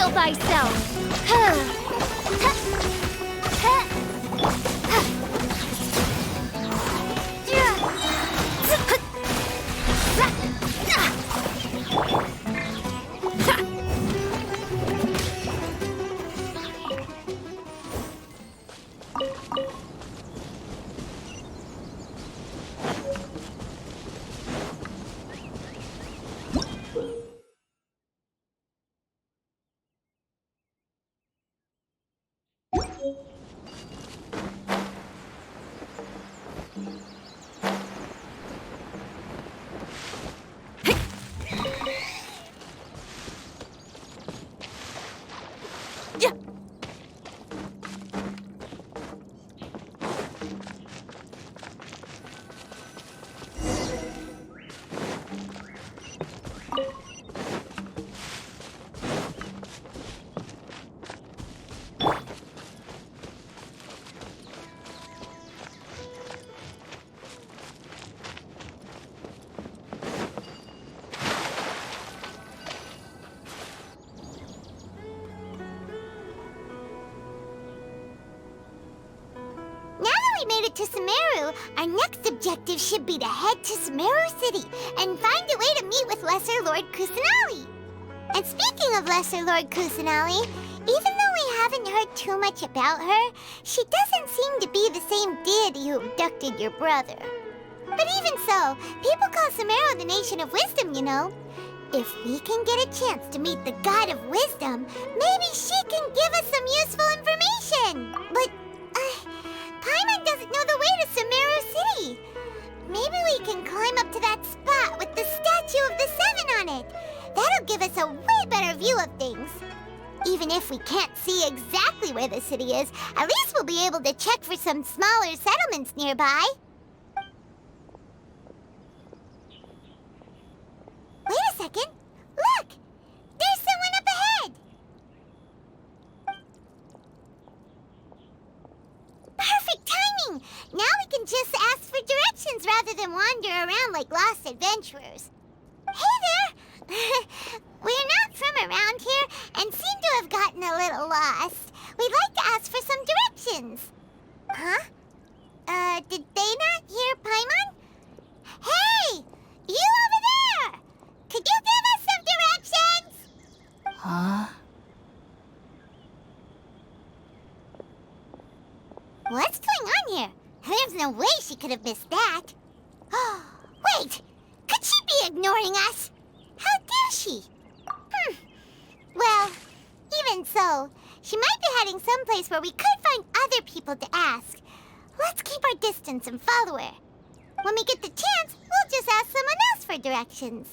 Reveal thyself! To Sumeru, our next objective should be to head to Sumeru City and find a way to meet with Lesser Lord Kusanali. And speaking of Lesser Lord Kusanali, even though we haven't heard too much about her, she doesn't seem to be the same deity who abducted your brother. But even so, people call Sumeru the Nation of Wisdom, you know. If we can get a chance to meet the God of Wisdom, maybe she can give us some useful information. But, Paimon doesn't know the way to Sumeru City. Maybe we can climb up to that spot with the statue of the Seven on it. That'll give us a way better view of things. Even if we can't see exactly where the city is, at least we'll be able to check for some smaller settlements nearby. Wait a second. Look! There's someone up ahead! Perfect timing! Now we can just ask for directions rather than wander around like lost adventurers. Hey there! We're not from around here and seem to have gotten a little lost. We'd like to ask for some directions. Huh? Did they not hear Paimon? Hey! You over there! Could you give us some directions? Huh? What's going on here? There's no way she could have missed that. Oh, wait! Could she be ignoring us? How dare she? Well, even so, she might be heading someplace where we could find other people to ask. Let's keep our distance and follow her. When we get the chance, we'll just ask someone else for directions.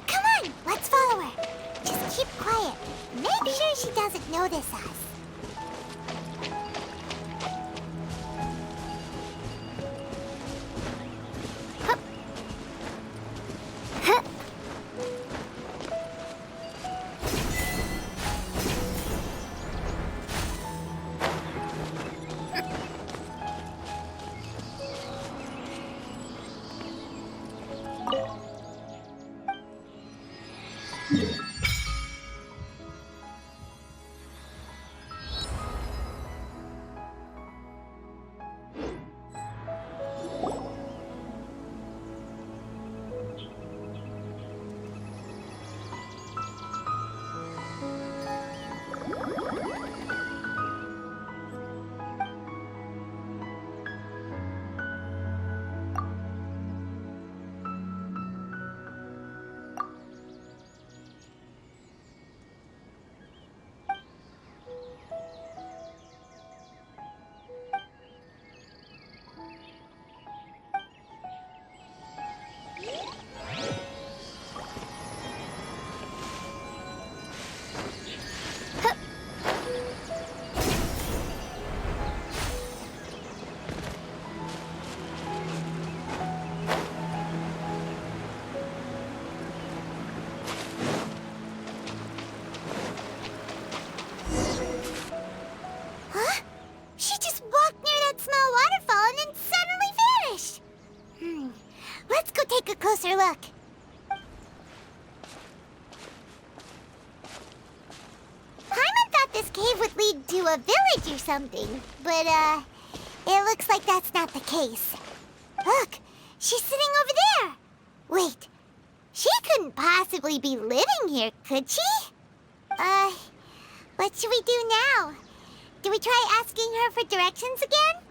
Come on, let's follow her. Just keep quiet. Make sure she doesn't notice us. a village or something. But, it looks like that's not the case. Look, she's sitting over there. Wait, she couldn't possibly be living here, could she? What should we do now? Do we try asking her for directions again?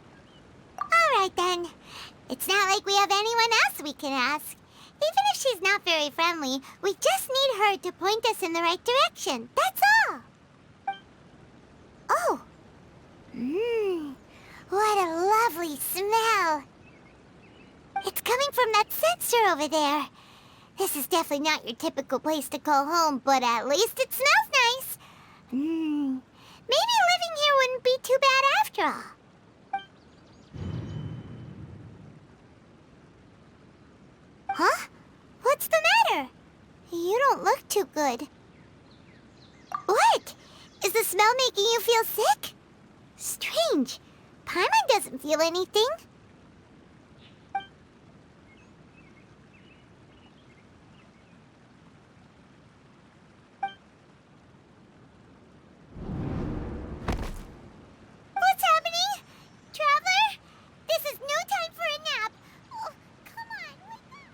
All right, then. It's not like we have anyone else we can ask. Even if she's not very friendly, we just need her to point us in the right direction. That's all. Oh. What a lovely smell. It's coming from that sensor over there. This is definitely not your typical place to call home, but at least it smells nice. Maybe living here wouldn't be too bad after all. Huh? What's the matter? You don't look too good. What? Is the smell making you feel sick? Strange. Paimon doesn't feel anything. What's happening? Traveler? This is no time for a nap. Oh, come on, wake up.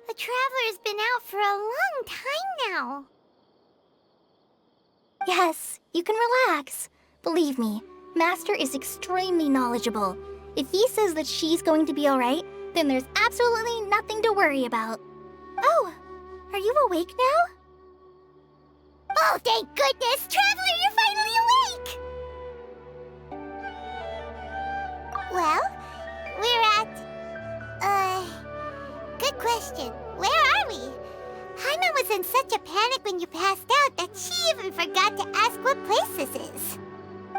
The Traveler's been out for a long time now. Yes, you can relax. Believe me, Master is extremely knowledgeable. If he says that she's going to be alright, then there's absolutely nothing to worry about. Oh, are you awake now? Oh, thank goodness! Traveler, you're finally awake! Well, we're at... good question. Where are we? Paimon was in such a panic when you passed out that she even forgot to ask what place this is.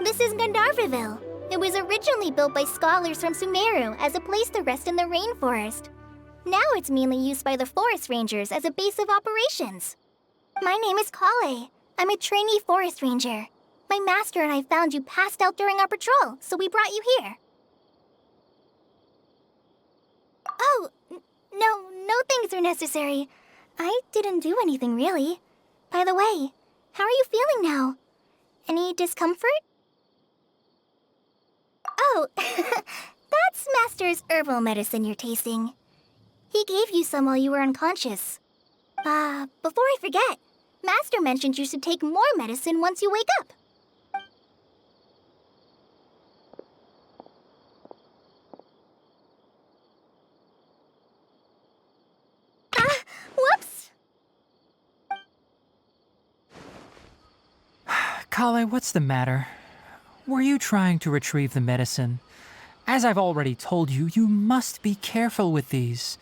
This is Gandharvaville. It was originally built by scholars from Sumeru as a place to rest in the rainforest. Now it's mainly used by the forest rangers as a base of operations. My name is Kale. I'm a trainee forest ranger. My master and I found you passed out during our patrol, so we brought you here. Oh, no things are necessary. I didn't do anything, really. By the way, how are you feeling now? Any discomfort? Oh, that's Master's herbal medicine you're tasting. He gave you some while you were unconscious. Before I forget, Master mentioned you should take more medicine once you wake up. Whoops! Kale, what's the matter? Were you trying to retrieve the medicine? As I've already told you, you must be careful with these.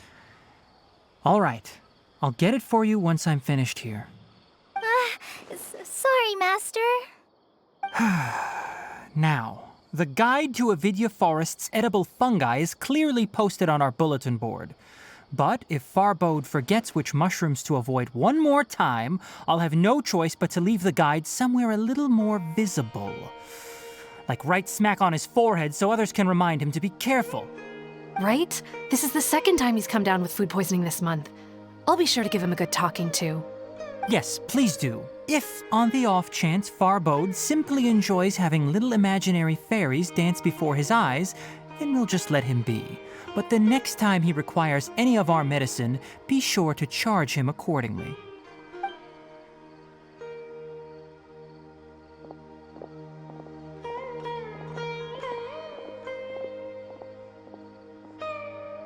All right, I'll get it for you once I'm finished here. Sorry, Master. Now, the guide to Avidya Forest's edible fungi is clearly posted on our bulletin board. But if Farbode forgets which mushrooms to avoid one more time, I'll have no choice but to leave the guide somewhere a little more visible. Like right smack on his forehead so others can remind him to be careful. Right? This is the second time he's come down with food poisoning this month. I'll be sure to give him a good talking to. Yes, please do. If, on the off chance, Farbode simply enjoys having little imaginary fairies dance before his eyes, then we'll just let him be. But the next time he requires any of our medicine, be sure to charge him accordingly.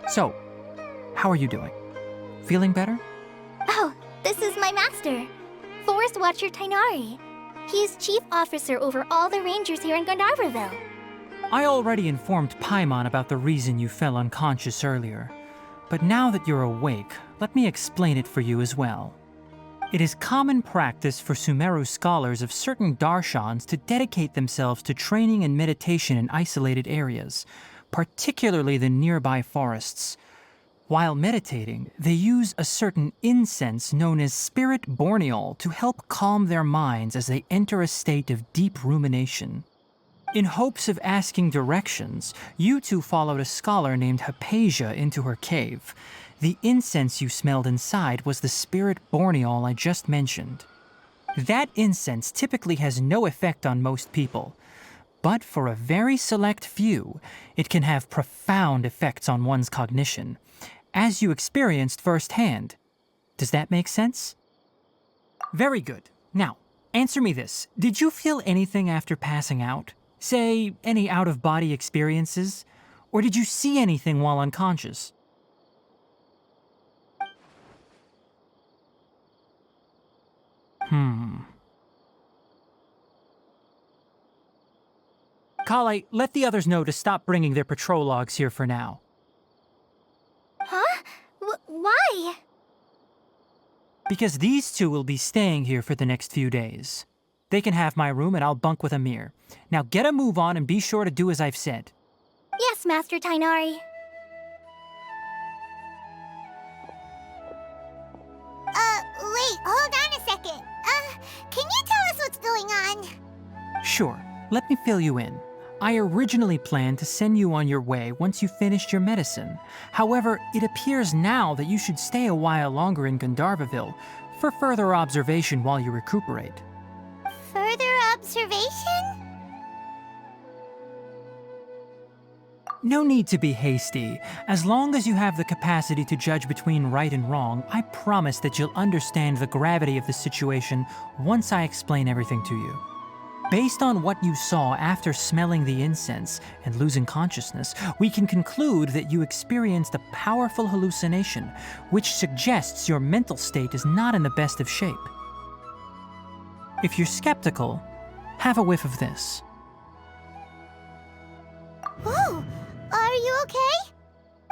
So, how are you doing? Feeling better? Oh, this is my master, Forest Watcher Tainari. He is chief officer over all the rangers here in Gandharvaville. I already informed Paimon about the reason you fell unconscious earlier. But now that you're awake, let me explain it for you as well. It is common practice for Sumeru scholars of certain darshans to dedicate themselves to training and meditation in isolated areas, particularly the nearby forests. While meditating, they use a certain incense known as spirit borneol to help calm their minds as they enter a state of deep rumination. In hopes of asking directions, you two followed a scholar named Haypasia into her cave. The incense you smelled inside was the spirit borneol I just mentioned. That incense typically has no effect on most people, but for a very select few, it can have profound effects on one's cognition, as you experienced firsthand. Does that make sense? Very good. Now, answer me this. Did you feel anything after passing out? Say, any out-of-body experiences? Or did you see anything while unconscious? Kale, let the others know to stop bringing their patrol logs here for now. Huh? Why? Because these two will be staying here for the next few days. They can have my room and I'll bunk with Amir. Now get a move on and be sure to do as I've said. Yes, Master Tainari. Wait, hold on a second. Can you tell us what's going on? Sure, let me fill you in. I originally planned to send you on your way once you finished your medicine. However, it appears now that you should stay a while longer in Gandharvaville for further observation while you recuperate. Further observation? No need to be hasty. As long as you have the capacity to judge between right and wrong, I promise that you'll understand the gravity of the situation once I explain everything to you. Based on what you saw after smelling the incense and losing consciousness, we can conclude that you experienced a powerful hallucination, which suggests your mental state is not in the best of shape. If you're skeptical, have a whiff of this. Whoa, are you okay?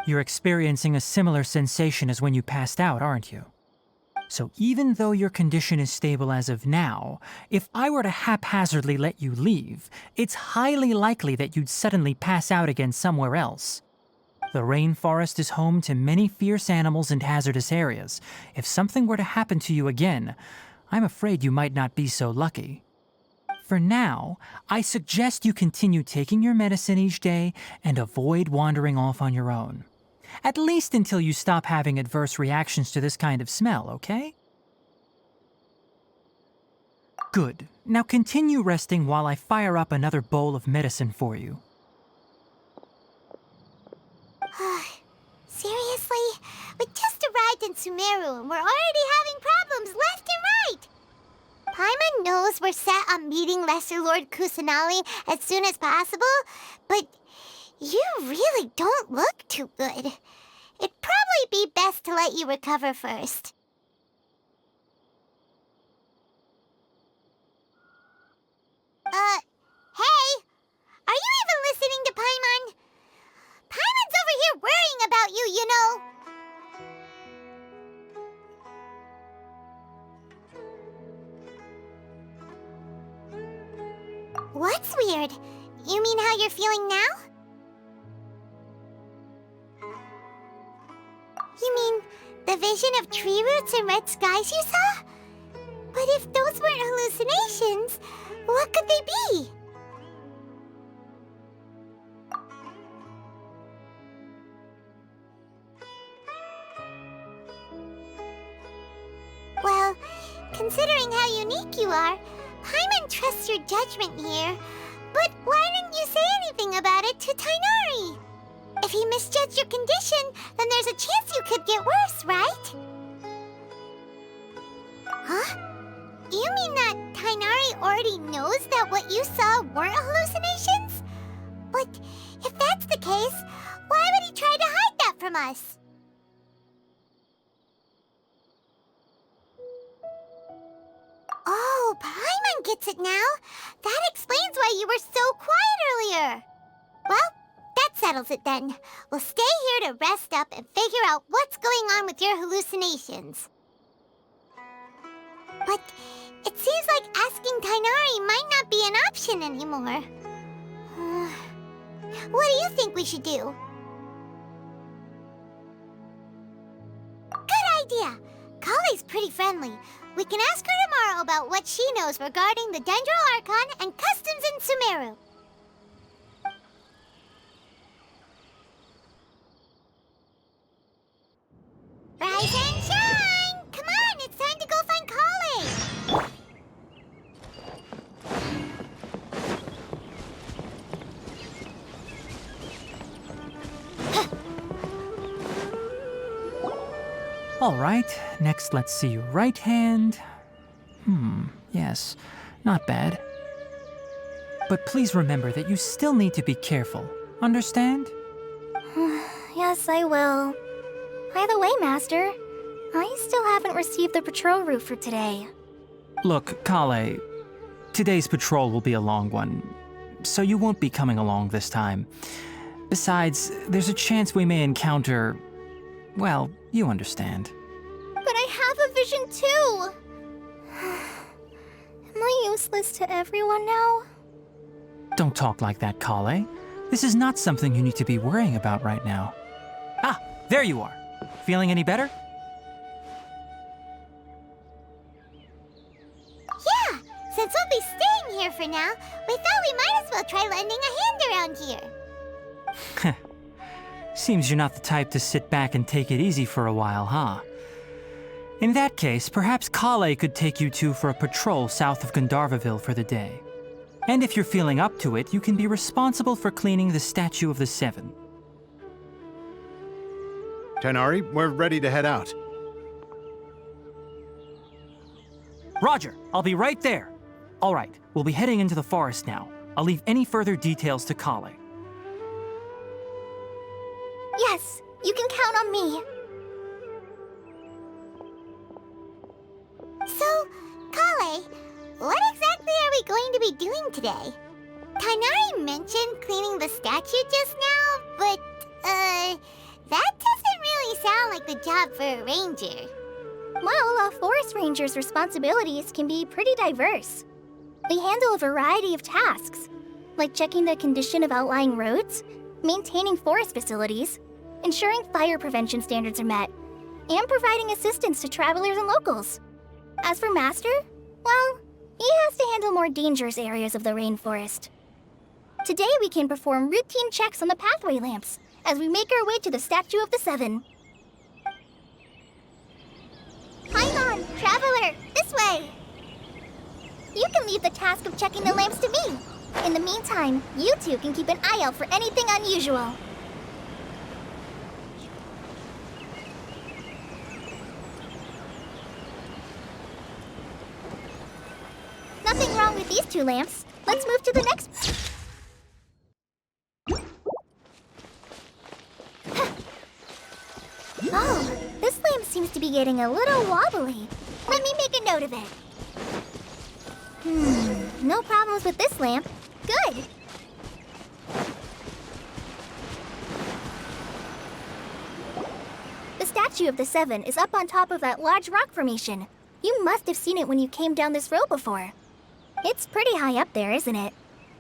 You're experiencing a similar sensation as when you passed out, aren't you? So even though your condition is stable as of now, if I were to haphazardly let you leave, it's highly likely that you'd suddenly pass out again somewhere else. The rainforest is home to many fierce animals and hazardous areas. If something were to happen to you again, I'm afraid you might not be so lucky. For now, I suggest you continue taking your medicine each day and avoid wandering off on your own. At least until you stop having adverse reactions to this kind of smell, okay? Good. Now continue resting while I fire up another bowl of medicine for you. Seriously? We just arrived in Sumeru and we're already having problems left and right! Paimon knows we're set on meeting Lesser Lord Kusanali as soon as possible, but you really don't look too good. It'd probably be best to let you recover first. Hey! Are you even listening to Paimon? Paimon's over here worrying about you, you know! What's weird? You mean how you're feeling now? You mean vision of tree roots and red skies you saw? But if those weren't hallucinations, what could they be? Well, considering how unique you are, Paimon trusts your judgment here. But why didn't you say anything about it to Tighnari? If he misjudged your condition, then there's a chance you could get worse, right? Huh? You mean that Tighnari already knows that what you saw weren't hallucinations? But if that's the case, why would he try to hide that from us? Oh, Paimon gets it now. That explains why you were so quiet earlier. Well, that settles it then. We'll stay here to rest up and figure out what's going on with your hallucinations. But it seems like asking Tighnari might not be an option anymore. What do you think we should do? Good idea! Kale's pretty friendly. We can ask her tomorrow about what she knows regarding the Dendro Archon and customs in Sumeru. Rise and shine! Come on, it's time to go find Kale! All right, next let's see your right hand. Yes, not bad. But please remember that you still need to be careful. Understand? Yes, I will. By the way, Master, I still haven't received the patrol route for today. Look, Kale, today's patrol will be a long one, so you won't be coming along this time. Besides, there's a chance we may encounter... well, you understand. But I have a vision too! Am I useless to everyone now? Don't talk like that, Kale. This is not something you need to be worrying about right now. Ah, there you are. Feeling any better? Yeah, since we'll be staying here for now, we thought we might as well try lending a hand around here. Seems you're not the type to sit back and take it easy for a while, huh? In that case, perhaps Kale could take you two for a patrol south of Gandharvaville for the day. And if you're feeling up to it, you can be responsible for cleaning the Statue of the Seven. Tighnari, we're ready to head out. Roger, I'll be right there. All right, we'll be heading into the forest now. I'll leave any further details to Kale. Yes, you can count on me. So, Kale, what exactly are we going to be doing today? Tighnari mentioned cleaning the statue just now, but, that doesn't really sound like the job for a ranger. Well, a forest ranger's responsibilities can be pretty diverse. They handle a variety of tasks, like checking the condition of outlying roads, maintaining forest facilities, ensuring fire prevention standards are met, and providing assistance to travelers and locals. As for Master, well, he has to handle more dangerous areas of the rainforest. Today we can perform routine checks on the pathway lamps as we make our way to the Statue of the Seven. Paimon, traveler, this way! You can leave the task of checking the lamps to me. In the meantime, you two can keep an eye out for anything unusual. Nothing wrong with these two lamps. Let's move to the next... Oh, this lamp seems to be getting a little wobbly. Let me make a note of it. No problems with this lamp. Good. The Statue of the Seven is up on top of that large rock formation. You must have seen it when you came down this road before. It's pretty high up there, isn't it?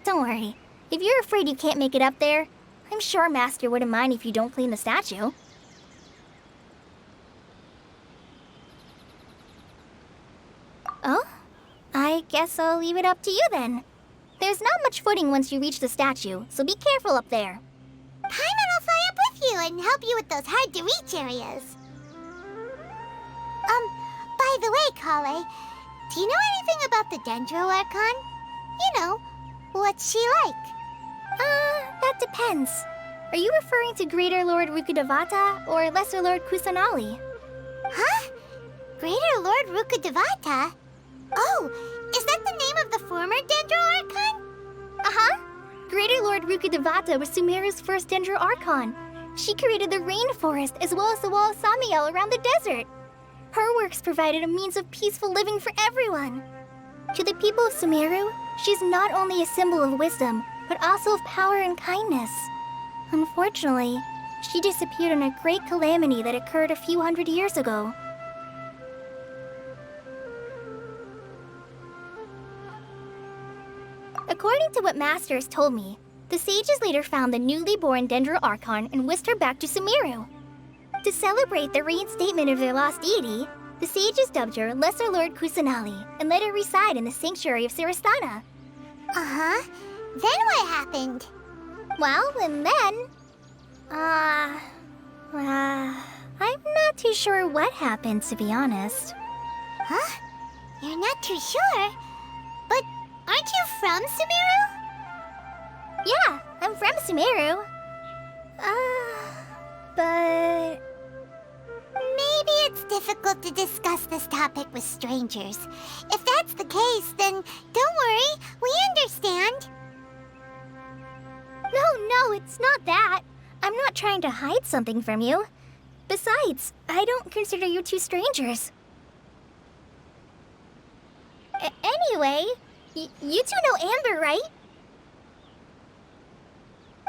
Don't worry. If you're afraid you can't make it up there, I'm sure Master wouldn't mind if you don't clean the statue. Guess I'll leave it up to you then. There's not much footing once you reach the statue, so be careful up there. Paimon will fly up with you and help you with those hard-to-reach areas. By the way, Kale, do you know anything about the Dendro Archon? You know, what's she like? That depends. Are you referring to Greater Lord Rukkhadevata or Lesser Lord Kusanali? Huh? Greater Lord Rukkhadevata? Oh, is that the name of the former Dendro Archon? Uh-huh. Greater Lord Rukkhadevata was Sumeru's first Dendro Archon. She created the rainforest as well as the wall of Samiel around the desert. Her works provided a means of peaceful living for everyone. To the people of Sumeru, she's not only a symbol of wisdom, but also of power and kindness. Unfortunately, she disappeared in a great calamity that occurred a few hundred years ago. According to what Masters told me, the sages later found the newly born Dendro Archon and whisked her back to Sumeru. To celebrate the reinstatement of their lost deity, the sages dubbed her Lesser Lord Kusanali and let her reside in the sanctuary of Siristana. Uh-huh. Then what happened? Well, and then... I'm not too sure what happened, to be honest. Huh? You're not too sure? But aren't you from Sumeru? Yeah, I'm from Sumeru. But... Maybe it's difficult to discuss this topic with strangers. If that's the case, then don't worry, we understand. No, it's not that. I'm not trying to hide something from you. Besides, I don't consider you two strangers. Anyway, you two know Amber, right?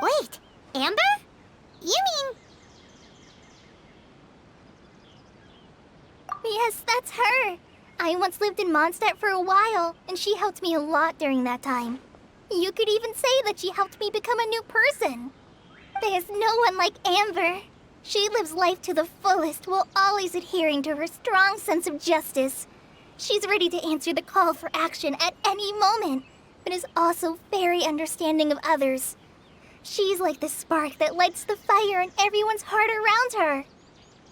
Wait, Amber? You mean... Yes, that's her. I once lived in Mondstadt for a while, and she helped me a lot during that time. You could even say that she helped me become a new person. There's no one like Amber. She lives life to the fullest while always adhering to her strong sense of justice. She's ready to answer the call for action at any moment, but is also very understanding of others. She's like the spark that lights the fire in everyone's heart around her.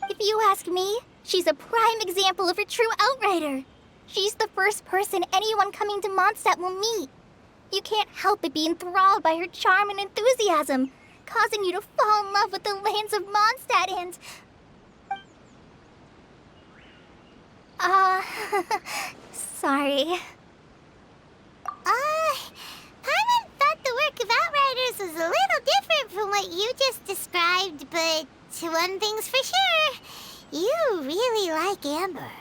If you ask me, she's a prime example of a true outrider. She's the first person anyone coming to Mondstadt will meet. You can't help but be enthralled by her charm and enthusiasm, causing you to fall in love with the lands of Mondstadt and... sorry. Paimon thought the work of Outriders was a little different from what you just described, but one thing's for sure, you really like Amber.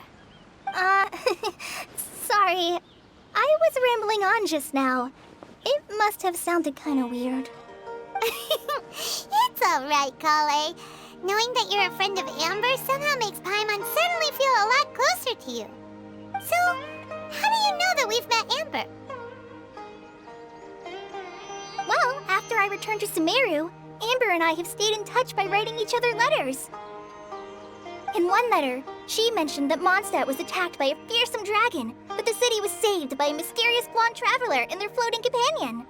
Sorry. I was rambling on just now. It must have sounded kind of weird. It's alright, Kale. Knowing that you're a friend of Amber somehow makes Paimon suddenly feel a lot closer to you. So, how do you know that we've met Amber? Well, after I returned to Sumeru, Amber and I have stayed in touch by writing each other letters. In one letter, she mentioned that Mondstadt was attacked by a fearsome dragon, but the city was saved by a mysterious blonde traveler and their floating companion.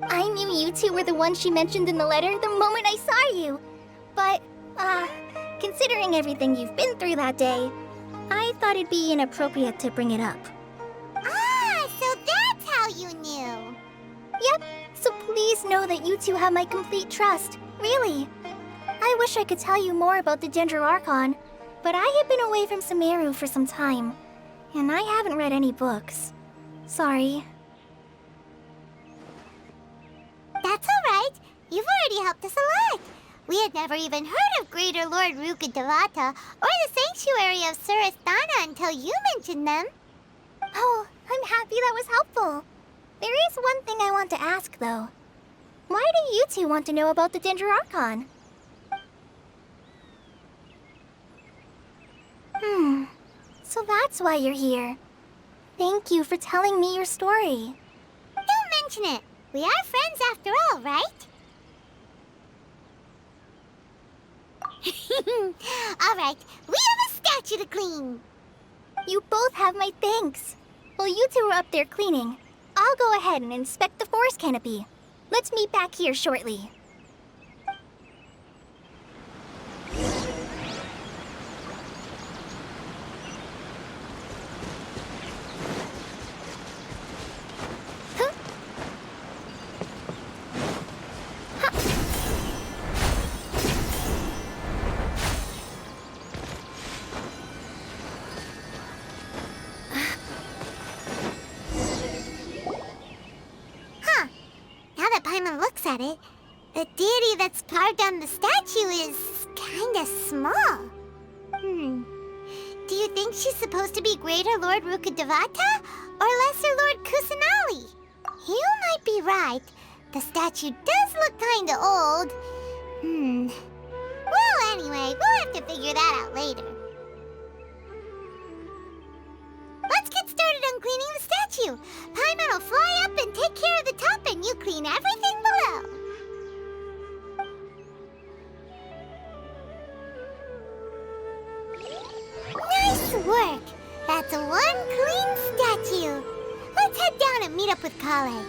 I knew you two were the ones she mentioned in the letter the moment I saw you. But, considering everything you've been through that day, I thought it'd be inappropriate to bring it up. Ah, so that's how you knew. Yep, so please know that you two have my complete trust, really. I wish I could tell you more about the Dendro Archon, but I have been away from Sumeru for some time, and I haven't read any books. Sorry. That's alright. You've already helped us a lot. We had never even heard of Greater Lord Rukkhadevata or the Sanctuary of Siristana until you mentioned them. Oh, I'm happy that was helpful. There is one thing I want to ask, though. Why do you two want to know about the Dendro Archon? So that's why you're here. Thank you for telling me your story. Don't mention it. We are friends after all, right? Alright, we have a statue to clean. You both have my thanks. While you two are up there cleaning, I'll go ahead and inspect the forest canopy. Let's meet back here shortly. At it, the deity that's carved on the statue is kinda small. Do you think she's supposed to be Greater Lord Rukkhadevata or Lesser Lord Kusanali? You might be right. The statue does look kinda old. Well, anyway, we'll have to figure that out later. Let's get started on cleaning the statue. Paimon will fly up and take care of the top, and you clean everything below. Nice work! That's one clean statue. Let's head down and meet up with Kale.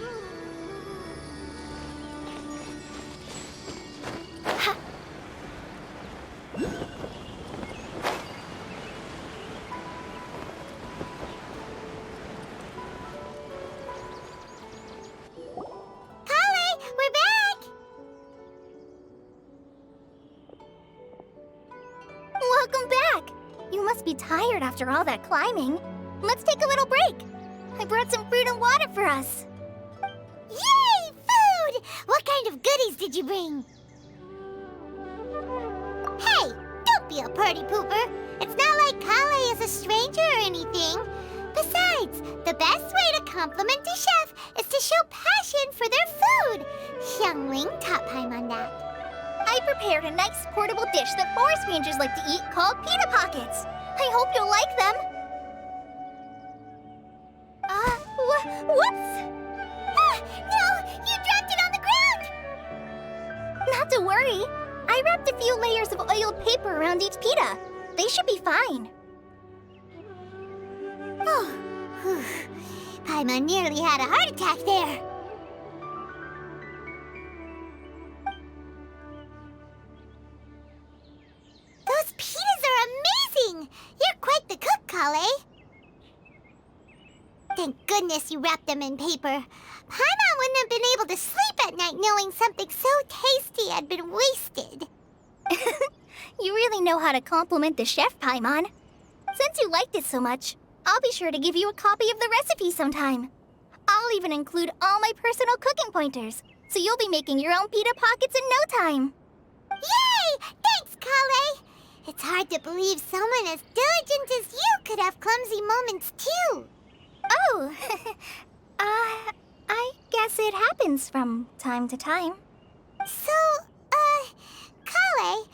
Welcome back! You must be tired after all that climbing. Let's take a little break. I brought some fruit and water for us. Yay! Food! What kind of goodies did you bring? Hey! Don't be a party pooper. It's not like Kale is a stranger or anything. Besides, the best way to compliment a chef is to show passion for their food. Xiangling taught Paimon that. I prepared a nice portable dish that forest rangers like to eat called pita pockets. I hope you'll like them. Whoops! Ah, no! You dropped it on the ground! Not to worry. I wrapped a few layers of oiled paper around each pita. They should be fine. Oh, whew. Paimon nearly had a heart attack there. Those pitas are amazing! You're quite the cook, Kale. Thank goodness you wrapped them in paper. Paimon wouldn't have been able to sleep at night knowing something so tasty had been wasted. You really know how to compliment the chef, Paimon. Since you liked it so much, I'll be sure to give you a copy of the recipe sometime. I'll even include all my personal cooking pointers, so you'll be making your own pita pockets in no time. Yay! Thanks, Kale! It's hard to believe someone as diligent as you could have clumsy moments, too. Oh, I guess it happens from time to time. So, Kale,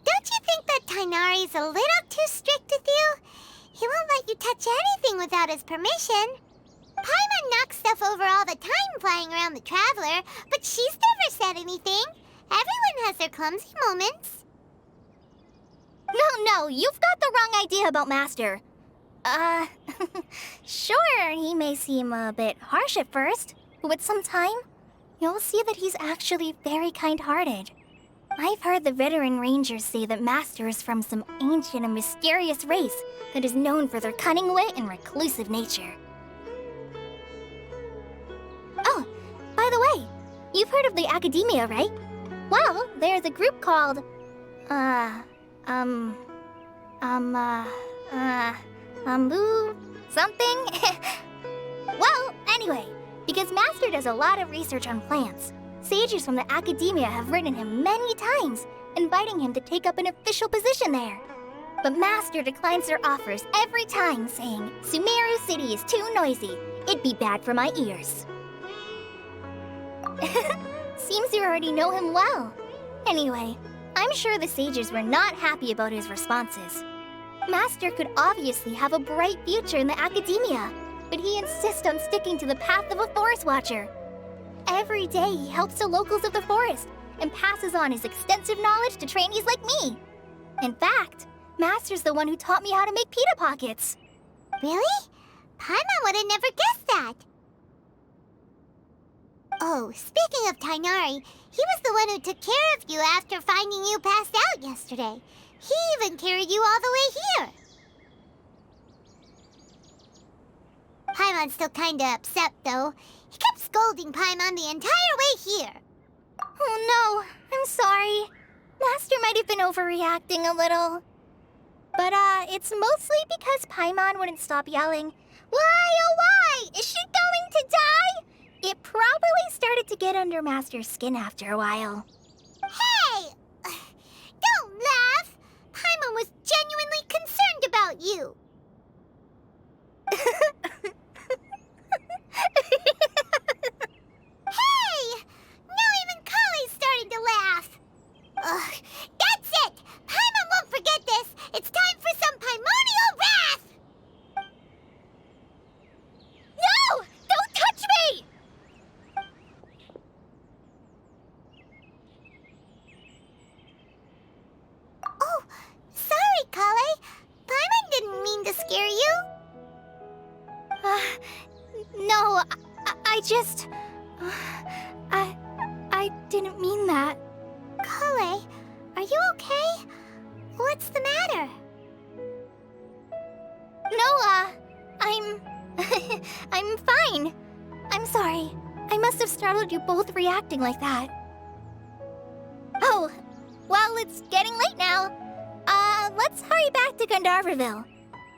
don't you think that Tighnari's a little too strict with you? He won't let you touch anything without his permission. Paimon knocks stuff over all the time flying around the Traveler, but she's never said anything. Everyone has their clumsy moments. No, you've got the wrong idea about Master. Sure, he may seem a bit harsh at first, but with some time, you'll see that he's actually very kind-hearted. I've heard the veteran rangers say that Master is from some ancient and mysterious race that is known for their cunning wit and reclusive nature. Oh, by the way, you've heard of the Academia, right? Well, there's a group called, something? Well, anyway, because Master does a lot of research on plants, sages from the Academia have written him many times, inviting him to take up an official position there. But Master declines their offers every time, saying, Sumeru City is too noisy. It'd be bad for my ears. Seems you already know him well. Anyway, I'm sure the sages were not happy about his responses. Master could obviously have a bright future in the Academia, but he insists on sticking to the path of a forest watcher. Every day he helps the locals of the forest and passes on his extensive knowledge to trainees like me. In fact, Master's the one who taught me how to make pita pockets. Really? Paimon would have never guessed that. Oh, speaking of Tainari, he was the one who took care of you after finding you passed out yesterday. He even carried you all the way here. Paimon's still kinda upset, though. He kept scolding Paimon the entire way here. Oh no, I'm sorry. Master might have been overreacting a little. But, it's mostly because Paimon wouldn't stop yelling, "Why, oh why? Is she going to die?" It probably started to get under Master's skin after a while. Hey! Don't laugh! Paimon was genuinely concerned about you. Hey! Now even Kale's starting to laugh. Ugh, that's it! Paimon won't forget this! It's time for some Paimonial wrath! No! Don't touch me! Oh, sorry, Kale. Paimon didn't mean to scare you. No, I just... I didn't mean that. Kale, are you okay? What's the matter? No, I'm... I'm fine. I'm sorry. I must have startled you both reacting like that. Oh, well, it's getting late now. Let's hurry back to Gandharville.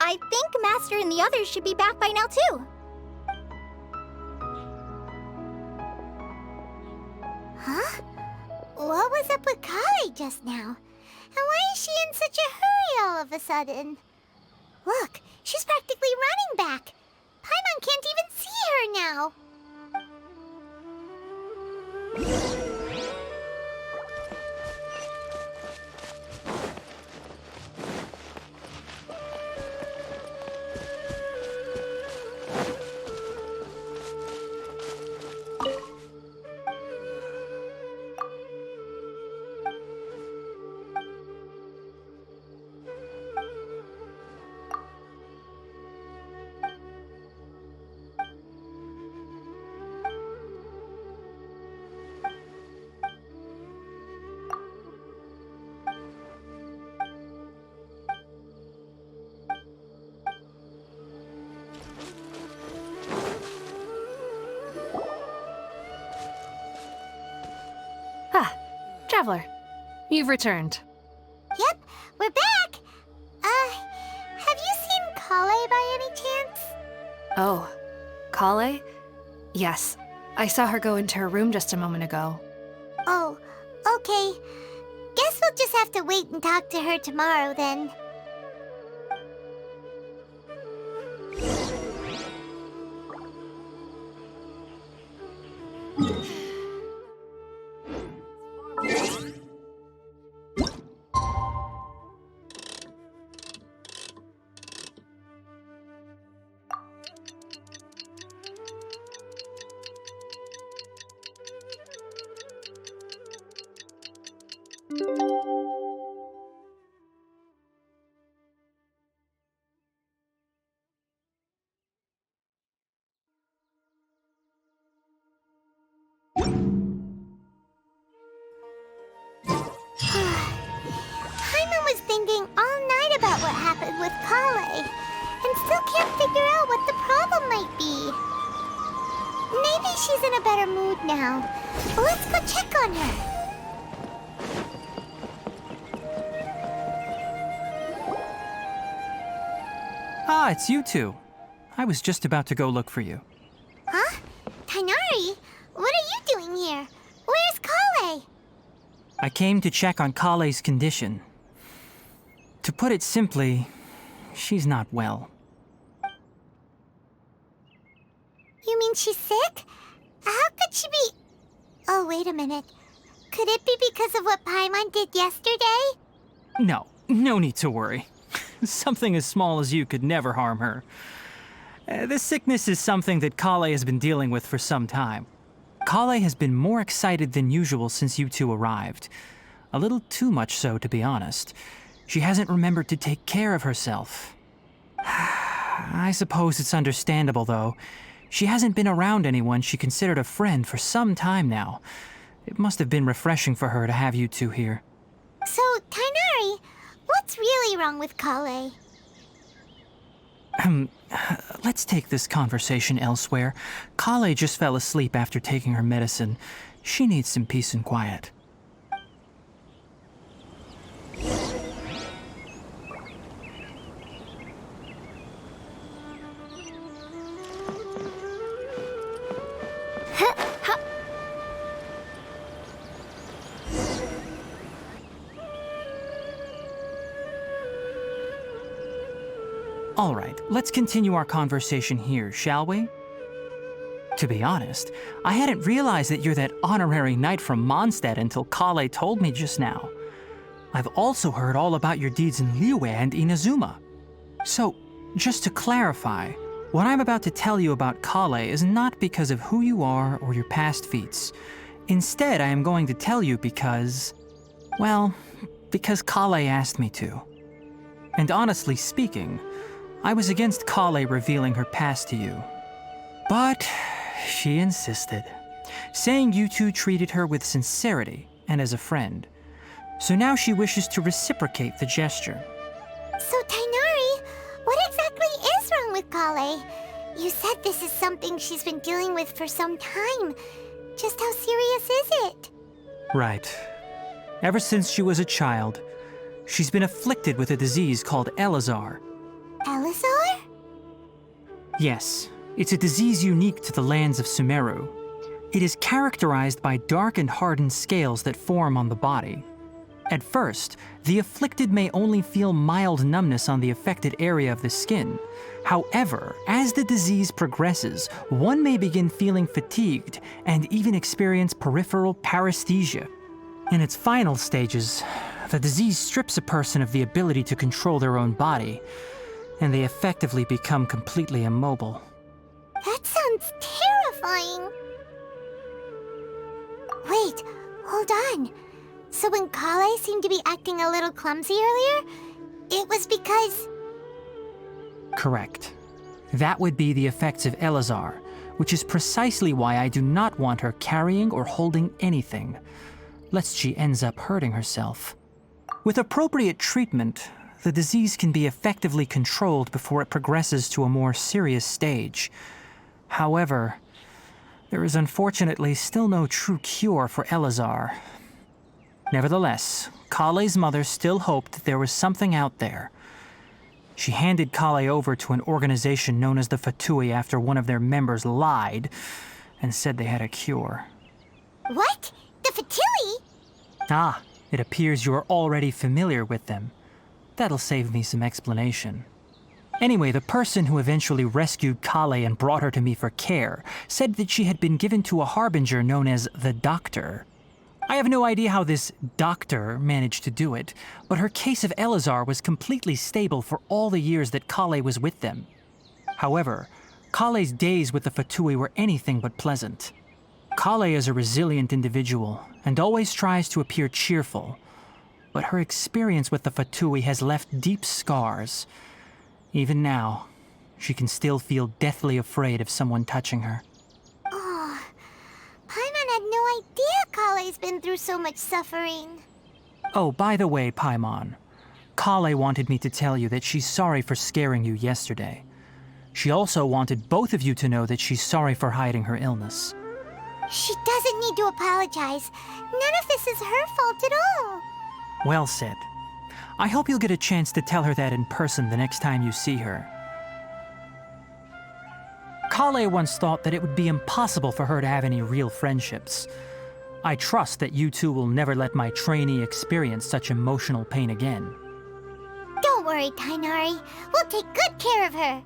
I think Master and the others should be back by now, too. Huh? What was up with Kale just now? And why is she in such a hurry all of a sudden? Look, she's practically running back. Paimon can't even see her now. Traveler, you've returned. Yep, we're back. Have you seen Kale by any chance? Oh, Kale? Yes, I saw her go into her room just a moment ago. Oh, okay. Guess we'll just have to wait and talk to her tomorrow then. Paimon was thinking all night about what happened with Kale, and still can't figure out what the problem might be. Maybe she's in a better mood now. Let's go check on her. Ah, it's you two. I was just about to go look for you. Huh? Tainari? What are you doing here? Where's Kale? I came to check on Kale's condition. To put it simply, she's not well. You mean she's sick? How could she be... Oh, wait a minute. Could it be because of what Paimon did yesterday? No need to worry. Something as small as you could never harm her. This sickness is something that Kale has been dealing with for some time. Kale has been more excited than usual since you two arrived. A little too much so, to be honest. She hasn't remembered to take care of herself. I suppose it's understandable, though. She hasn't been around anyone she considered a friend for some time now. It must have been refreshing for her to have you two here. So, Tainari, what's really wrong with Kale? Let's take this conversation elsewhere. Kale just fell asleep after taking her medicine. She needs some peace and quiet. All right, let's continue our conversation here, shall we? To be honest, I hadn't realized that you're that honorary knight from Mondstadt until Kale told me just now. I've also heard all about your deeds in Liyue and Inazuma. So, just to clarify, what I'm about to tell you about Kale is not because of who you are or your past feats. Instead, I am going to tell you because... well, because Kale asked me to. And honestly speaking, I was against Kale revealing her past to you. But she insisted, saying you two treated her with sincerity and as a friend. So now she wishes to reciprocate the gesture. So, Tainari, what exactly is wrong with Kale? You said this is something she's been dealing with for some time. Just how serious is it? Right. Ever since she was a child, she's been afflicted with a disease called Elazar. Elazar? Yes, it's a disease unique to the lands of Sumeru. It is characterized by dark and hardened scales that form on the body. At first, the afflicted may only feel mild numbness on the affected area of the skin. However, as the disease progresses, one may begin feeling fatigued and even experience peripheral paresthesia. In its final stages, the disease strips a person of the ability to control their own body, and they effectively become completely immobile. That sounds terrifying. Wait, hold on. So when Kale seemed to be acting a little clumsy earlier, it was because... Correct. That would be the effects of Elazar, which is precisely why I do not want her carrying or holding anything, lest she ends up hurting herself. With appropriate treatment, the disease can be effectively controlled before it progresses to a more serious stage. However, there is unfortunately still no true cure for Elazar. Nevertheless, Kale's mother still hoped that there was something out there. She handed Kale over to an organization known as the Fatui after one of their members lied and said they had a cure. What? The Fatui? Ah, it appears you are already familiar with them. That'll save me some explanation. Anyway, the person who eventually rescued Kale and brought her to me for care said that she had been given to a harbinger known as the Doctor. I have no idea how this doctor managed to do it, but her case of Elazar was completely stable for all the years that Kale was with them. However, Kale's days with the Fatui were anything but pleasant. Kale is a resilient individual and always tries to appear cheerful, but her experience with the Fatui has left deep scars. Even now, she can still feel deathly afraid of someone touching her. Oh, Paimon had no idea Kale's been through so much suffering. Oh, by the way, Paimon, Kale wanted me to tell you that she's sorry for scaring you yesterday. She also wanted both of you to know that she's sorry for hiding her illness. She doesn't need to apologize. None of this is her fault at all. Well said. I hope you'll get a chance to tell her that in person the next time you see her. Kale once thought that it would be impossible for her to have any real friendships. I trust that you two will never let my trainee experience such emotional pain again. Don't worry, Tainari. We'll take good care of her.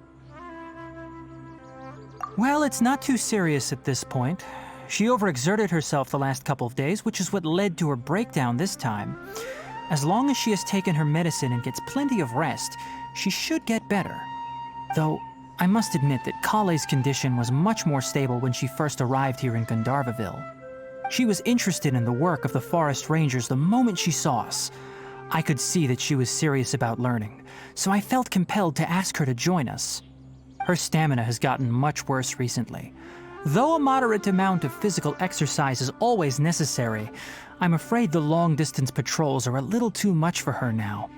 Well, it's not too serious at this point. She overexerted herself the last couple of days, which is what led to her breakdown this time. As long as she has taken her medicine and gets plenty of rest, she should get better. Though, I must admit that Kale's condition was much more stable when she first arrived here in Gandharvaville. She was interested in the work of the forest rangers the moment she saw us. I could see that she was serious about learning, so I felt compelled to ask her to join us. Her stamina has gotten much worse recently. Though a moderate amount of physical exercise is always necessary, I'm afraid the long-distance patrols are a little too much for her now.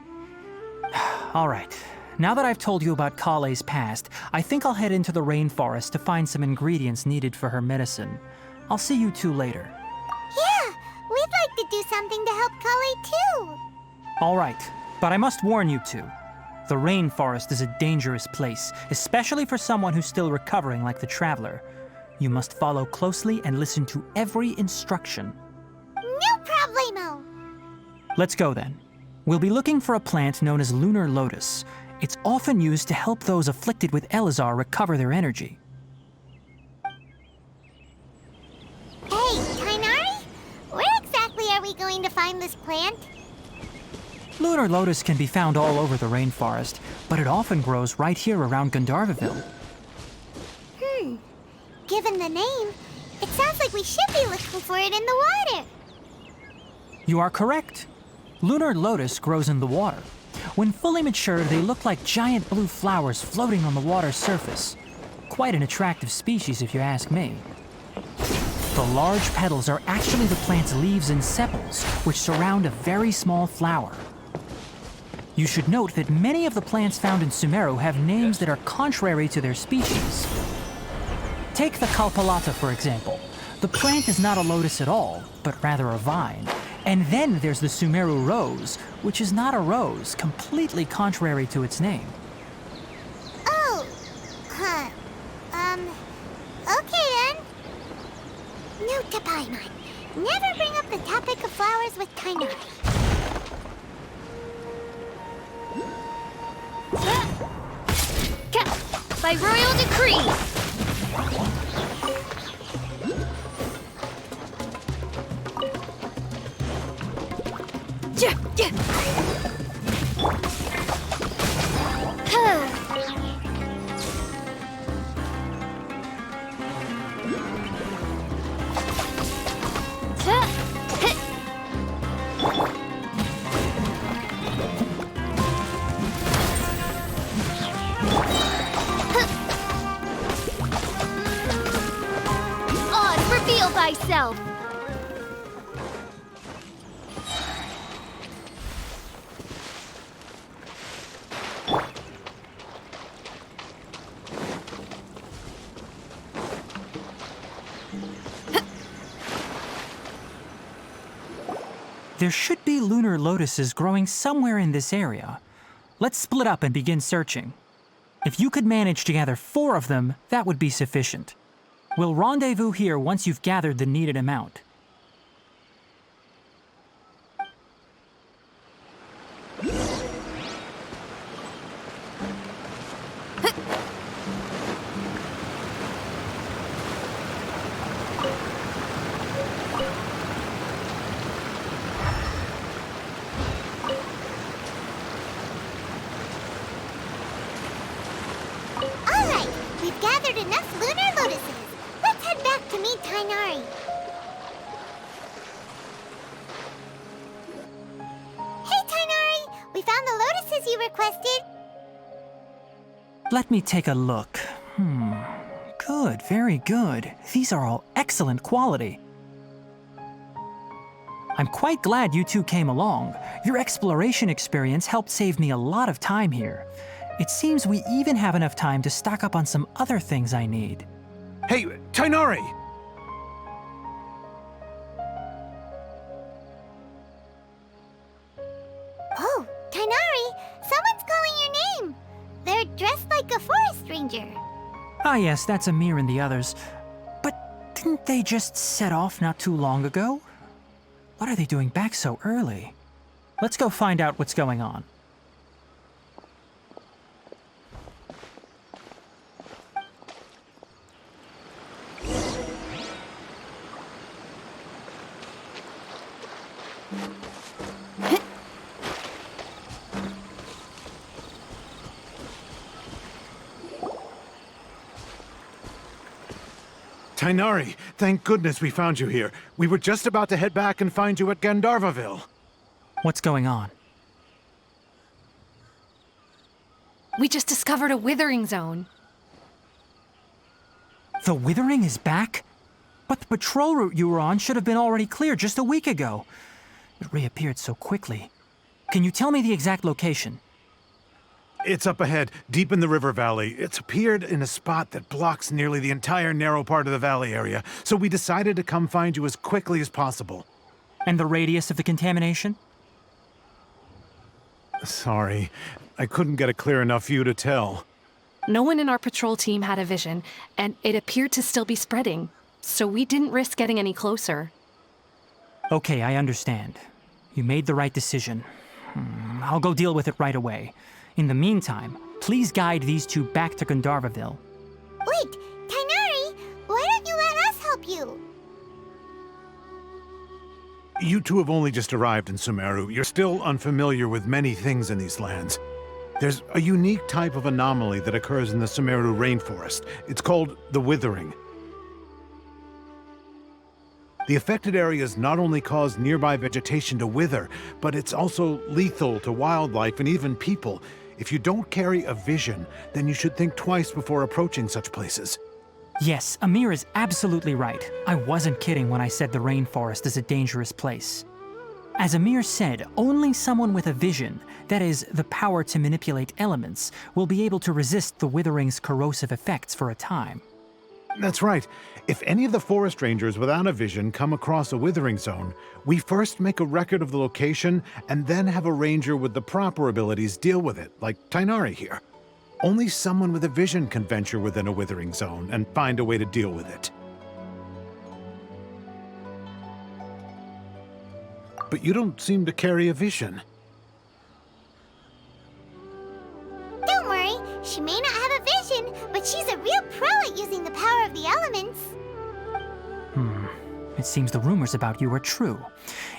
All right, now that I've told you about Kale's past, I think I'll head into the rainforest to find some ingredients needed for her medicine. I'll see you two later. Yeah, we'd like to do something to help Kale too. All right, but I must warn you two. The rainforest is a dangerous place, especially for someone who's still recovering like the Traveler. You must follow closely and listen to every instruction. No problemo. Let's go then. We'll be looking for a plant known as lunar lotus. It's often used to help those afflicted with Elazar recover their energy. Hey, Tainari? Where exactly are we going to find this plant? Lunar lotus can be found all over the rainforest, but it often grows right here around Gandharvaville. Given the name, it sounds like we should be looking for it in the water. You are correct. Lunar lotus grows in the water. When fully mature, they look like giant blue flowers floating on the water's surface. Quite an attractive species, if you ask me. The large petals are actually the plant's leaves and sepals, which surround a very small flower. You should note that many of the plants found in Sumeru have names that are contrary to their species. Take the Kalpalata, for example. The plant is not a lotus at all, but rather a vine. And then there's the Sumeru rose, which is not a rose, completely contrary to its name. Oh, huh. Okay then. Note to Paimon. Never bring up the topic of flowers with Tainari. By royal decree! Reveal thyself! There should be lunar lotuses growing somewhere in this area. Let's split up and begin searching. If you could manage to gather 4 of them, that would be sufficient. We'll rendezvous here once you've gathered the needed amount. Alright, we've gathered enough lunar lotuses. Let's head back to meet Tainari. Hey, Tainari! We found the lotuses you requested. Let me take a look. Good, very good. These are all excellent quality. I'm quite glad you two came along. Your exploration experience helped save me a lot of time here. It seems we even have enough time to stock up on some other things I need. Hey, Tainari! Oh, Tainari! Someone's calling your name! They're dressed like a forest ranger. Ah yes, that's Amir and the others. But didn't they just set off not too long ago? What are they doing back so early? Let's go find out what's going on. Tainari, thank goodness we found you here. We were just about to head back and find you at Gandharvaville. What's going on? We just discovered a Withering Zone. The Withering is back? But the patrol route you were on should have been already clear just a week ago. It reappeared so quickly. Can you tell me the exact location? It's up ahead, deep in the river valley. It's appeared in a spot that blocks nearly the entire narrow part of the valley area, so we decided to come find you as quickly as possible. And the radius of the contamination? Sorry, I couldn't get a clear enough view to tell. No one in our patrol team had a vision, and it appeared to still be spreading, so we didn't risk getting any closer. Okay, I understand. You made the right decision. I'll go deal with it right away. In the meantime, please guide these two back to Gandharvaville. Wait, Tighnari, why don't you let us help you? You two have only just arrived in Sumeru. You're still unfamiliar with many things in these lands. There's a unique type of anomaly that occurs in the Sumeru rainforest. It's called the Withering. The affected areas not only cause nearby vegetation to wither, but it's also lethal to wildlife and even people. If you don't carry a vision, then you should think twice before approaching such places. Yes, Amir is absolutely right. I wasn't kidding when I said the rainforest is a dangerous place. As Amir said, only someone with a vision, that is, the power to manipulate elements, will be able to resist the Withering's corrosive effects for a time. That's right. If any of the forest rangers without a vision come across a Withering Zone, we first make a record of the location and then have a ranger with the proper abilities deal with it, like Tighnari here. Only someone with a vision can venture within a Withering Zone and find a way to deal with it. But you don't seem to carry a vision. Don't worry, she may not have a vision, but she's a real pro at using the power of the elements. It seems the rumors about you are true.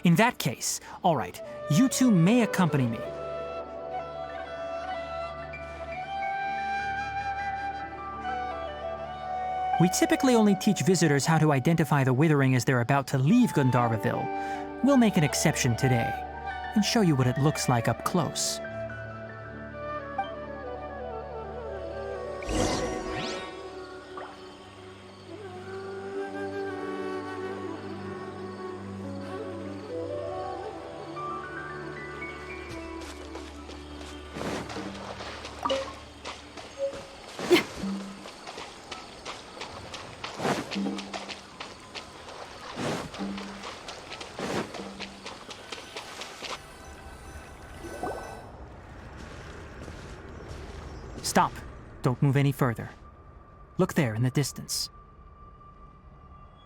In that case, all right, you two may accompany me. We typically only teach visitors how to identify the Withering as they're about to leave Gandharvaville. We'll make an exception today and show you what it looks like up close. Stop. Don't move any further. Look there in the distance.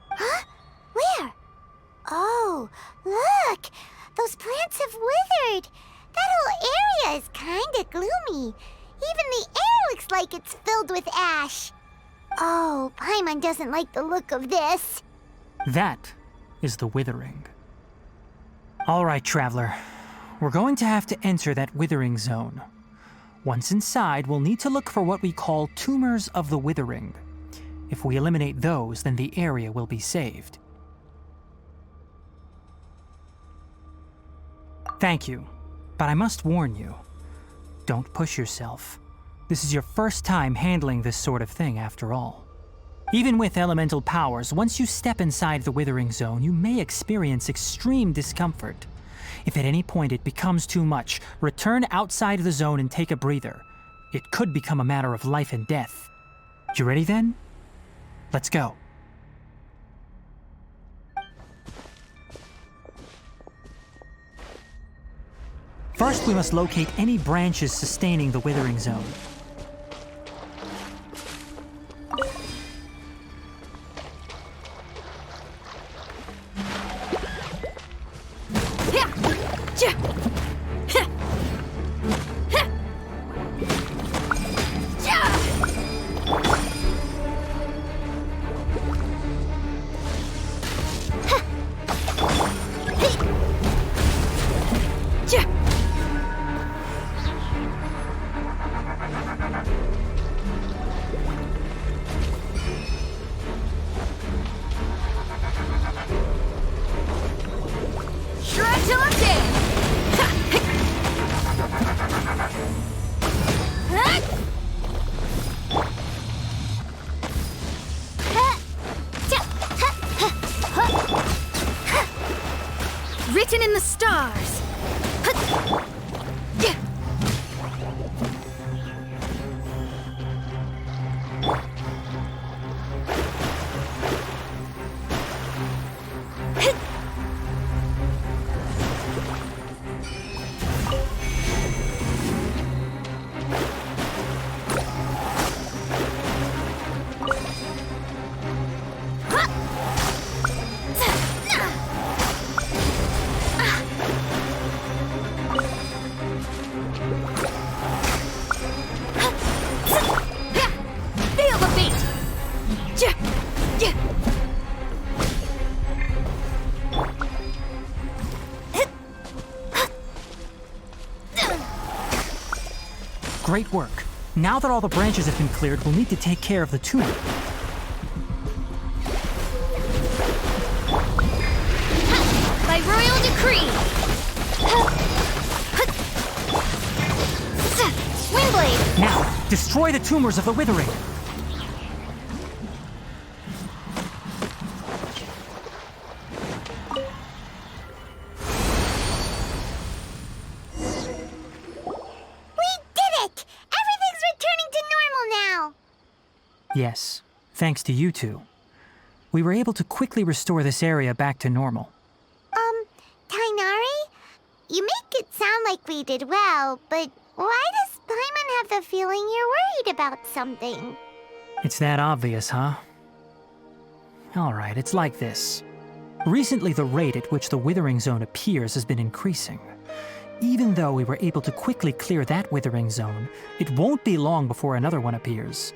Huh? Where? Oh, look! Those plants have withered! That whole area is kinda gloomy. Even the air looks like it's filled with ash. Oh, Paimon doesn't like the look of this. That is the Withering. All right, traveler. We're going to have to enter that Withering Zone. Once inside, we'll need to look for what we call tumors of the Withering. If we eliminate those, then the area will be saved. Thank you, but I must warn you. Don't push yourself. This is your first time handling this sort of thing, after all. Even with elemental powers, once you step inside the Withering Zone, you may experience extreme discomfort. If at any point it becomes too much, return outside the zone and take a breather. It could become a matter of life and death. You ready then? Let's go. First, we must locate any branches sustaining the Withering Zone. written in the stars. Feel the beat! Great work. Now that all the branches have been cleared, we'll need to take care of the tumor. By royal decree! Windblade! Now, destroy the tumors of the Withering. Yes, thanks to you two. We were able to quickly restore this area back to normal. Tainari? You make it sound like we did well, but why does Paimon have the feeling you're worried about something? It's that obvious, huh? Alright, it's like this. Recently, the rate at which the Withering Zone appears has been increasing. Even though we were able to quickly clear that Withering Zone, it won't be long before another one appears.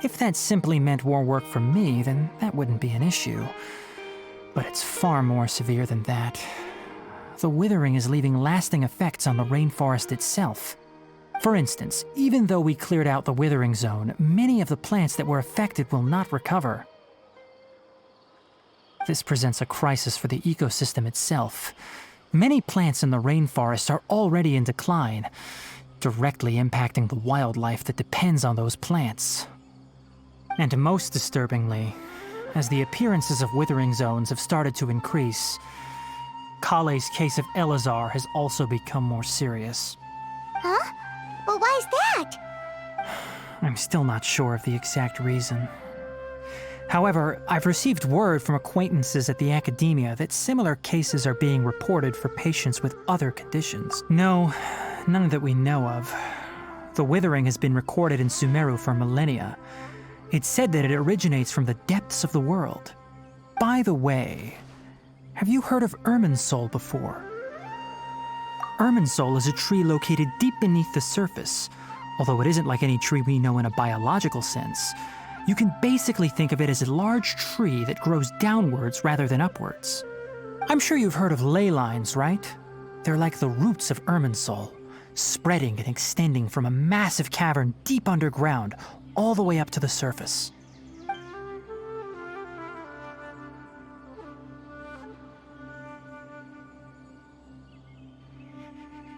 If that simply meant more work for me, then that wouldn't be an issue. But it's far more severe than that. The Withering is leaving lasting effects on the rainforest itself. For instance, even though we cleared out the Withering Zone, many of the plants that were affected will not recover. This presents a crisis for the ecosystem itself. Many plants in the rainforest are already in decline, directly impacting the wildlife that depends on those plants. And most disturbingly, as the appearances of Withering Zones have started to increase, Kale's case of Elazar has also become more serious. Huh? Well, why's that? I'm still not sure of the exact reason. However, I've received word from acquaintances at the academia that similar cases are being reported for patients with other conditions. No, none that we know of. The Withering has been recorded in Sumeru for millennia. It's said that it originates from the depths of the world. By the way, have you heard of Irminsul before? Irminsul is a tree located deep beneath the surface. Although it isn't like any tree we know in a biological sense, you can basically think of it as a large tree that grows downwards rather than upwards. I'm sure you've heard of ley lines, right? They're like the roots of Irminsul, spreading and extending from a massive cavern deep underground all the way up to the surface.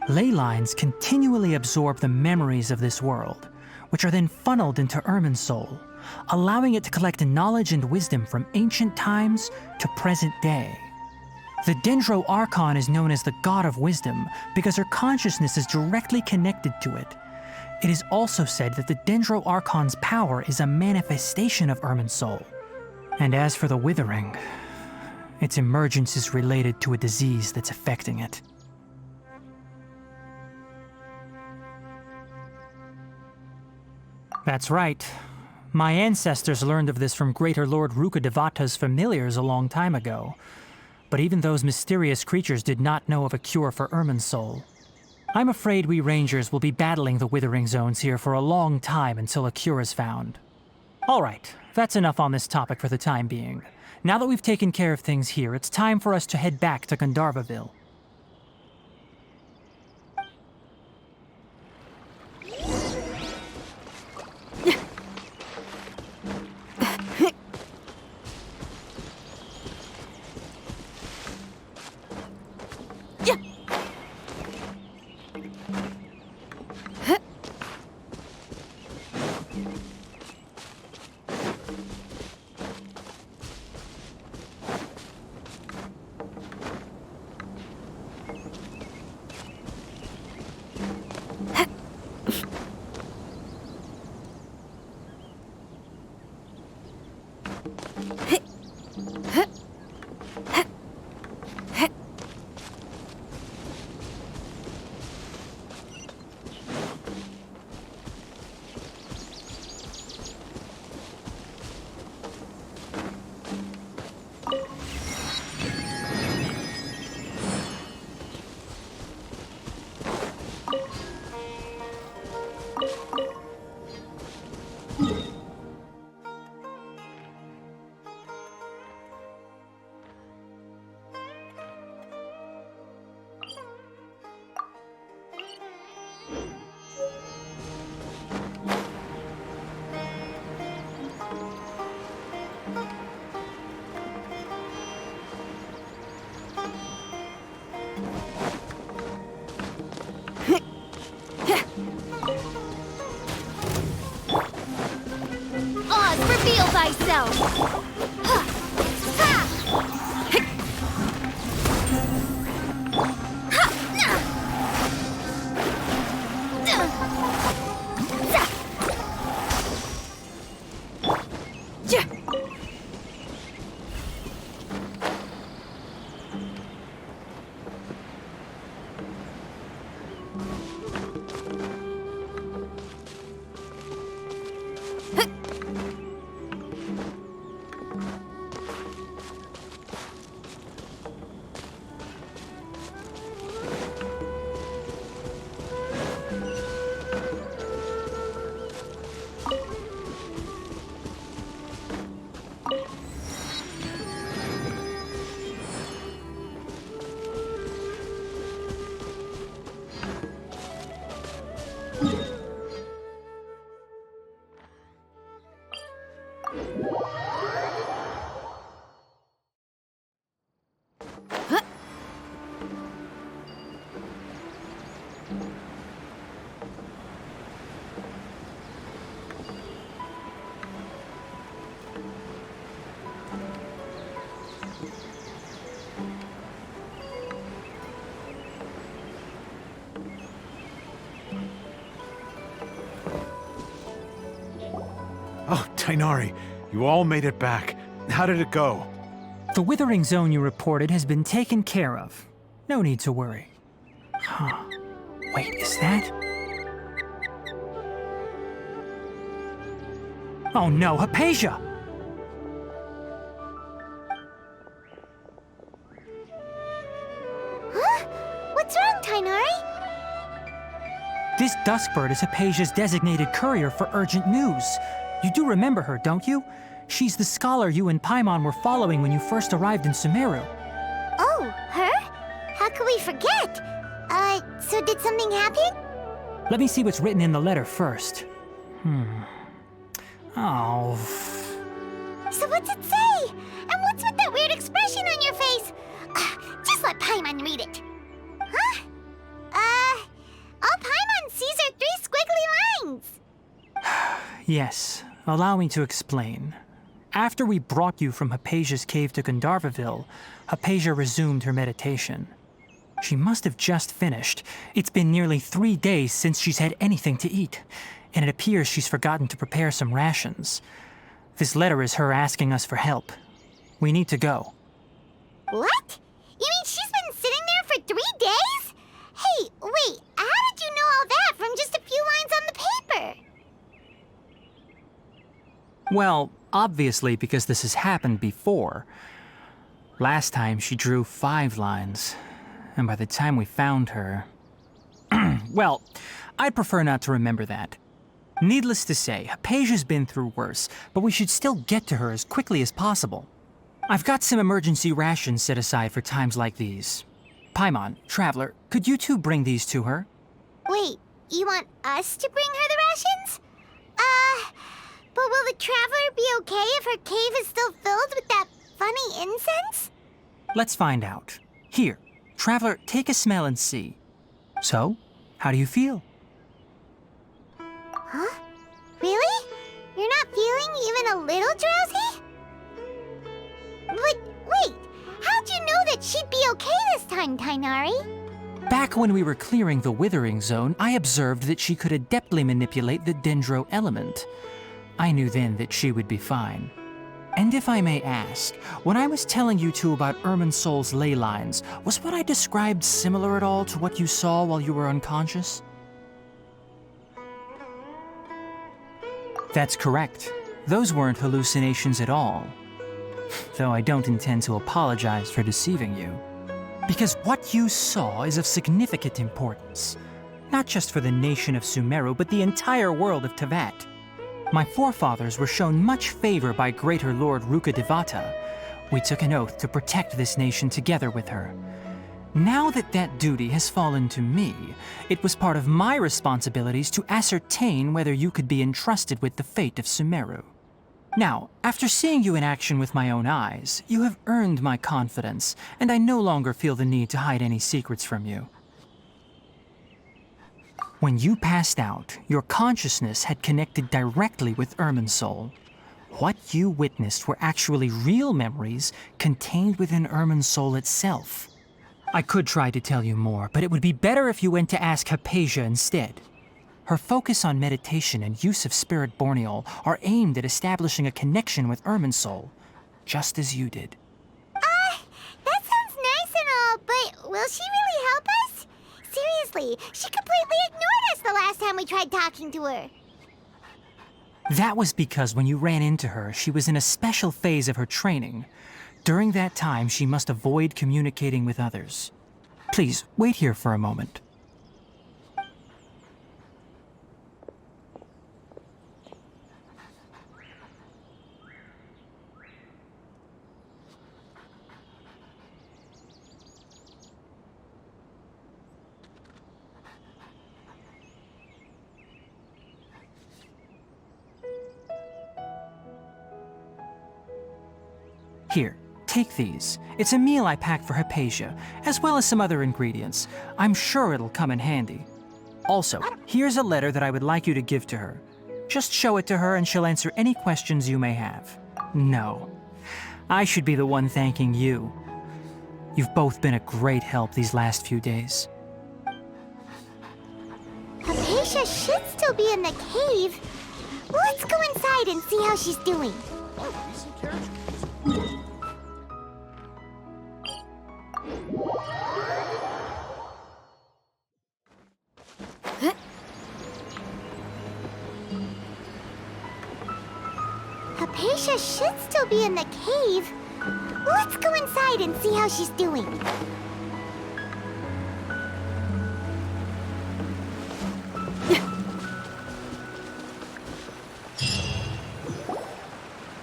Ley lines continually absorb the memories of this world, which are then funneled into Irminsul, allowing it to collect knowledge and wisdom from ancient times to present day. The Dendro Archon is known as the God of Wisdom because her consciousness is directly connected to it. It is also said that the Dendro Archon's power is a manifestation of Irminsul. And as for the Withering, its emergence is related to a disease that's affecting it. That's right. My ancestors learned of this from Greater Lord Rukkhadevata's familiars a long time ago. But even those mysterious creatures did not know of a cure for Irminsul. I'm afraid we Rangers will be battling the Withering Zones here for a long time until a cure is found. Alright, that's enough on this topic for the time being. Now that we've taken care of things here, it's time for us to head back to Gandharvaville. Oz, reveal thyself! Oh, Tainari, you all made it back. How did it go? The Withering Zone you reported has been taken care of. No need to worry. Huh. Wait, is that? Oh no, Haypasia! Huh? What's wrong, Tainari? This Duskbird is Haypasia's designated courier for urgent news. You do remember her, don't you? She's the scholar you and Paimon were following when you first arrived in Sumeru. Oh, her? How could we forget? So did something happen? Let me see what's written in the letter first. Oh. So what's it say? And what's with that weird expression on your face? Just let Paimon read it. Huh? All Paimon sees are 3 squiggly lines. Yes, allow me to explain. After we brought you from Haypasia's cave to Gandharvaville, Haypasia resumed her meditation. She must have just finished. It's been nearly 3 days since she's had anything to eat, and it appears she's forgotten to prepare some rations. This letter is her asking us for help. We need to go. What? You mean she's been sitting there for 3 days? Hey, wait, how did you know all that from just a few lines on the paper? Well, obviously because this has happened before. Last time she drew 5 lines, and by the time we found her... Well, I'd prefer not to remember that. Needless to say, Haypasia's been through worse, but we should still get to her as quickly as possible. I've got some emergency rations set aside for times like these. Paimon, Traveler, could you two bring these to her? Wait, you want us to bring her the rations? But will the Traveler be okay if her cave is still filled with that funny incense? Let's find out. Here, Traveler, take a smell and see. So, how do you feel? Huh? Really? You're not feeling even a little drowsy? But wait, how'd you know that she'd be okay this time, Tainari? Back when we were clearing the Withering Zone, I observed that she could adeptly manipulate the Dendro element. I knew then that she would be fine. And if I may ask, when I was telling you two about Irminsul's ley lines, was what I described similar at all to what you saw while you were unconscious? That's correct. Those weren't hallucinations at all. Though I don't intend to apologize for deceiving you. Because what you saw is of significant importance. Not just for the nation of Sumeru, but the entire world of Tevat. My forefathers were shown much favor by Greater Lord Rukkhadevata. We took an oath to protect this nation together with her. Now that that duty has fallen to me, it was part of my responsibilities to ascertain whether you could be entrusted with the fate of Sumeru. Now, after seeing you in action with my own eyes, you have earned my confidence, and I no longer feel the need to hide any secrets from you. When you passed out, your consciousness had connected directly with Irminsul. What you witnessed were actually real memories contained within Irminsul itself. I could try to tell you more, but it would be better if you went to ask Haypasia instead. Her focus on meditation and use of Spirit Borneol are aimed at establishing a connection with Irminsul, just as you did. That sounds nice and all, but will she really help us? Seriously, she completely ignored us the last time we tried talking to her. That was because when you ran into her, she was in a special phase of her training. During that time, she must avoid communicating with others. Please, wait here for a moment. Here, take these. It's a meal I packed for Haypasia, as well as some other ingredients. I'm sure it'll come in handy. Also, here's a letter that I would like you to give to her. Just show it to her and she'll answer any questions you may have. No, I should be the one thanking you. You've both been a great help these last few days. Haypasia should still be in the cave. Let's go inside and see how she's doing. Haypasia should still be in the cave. Let's go inside and see how she's doing.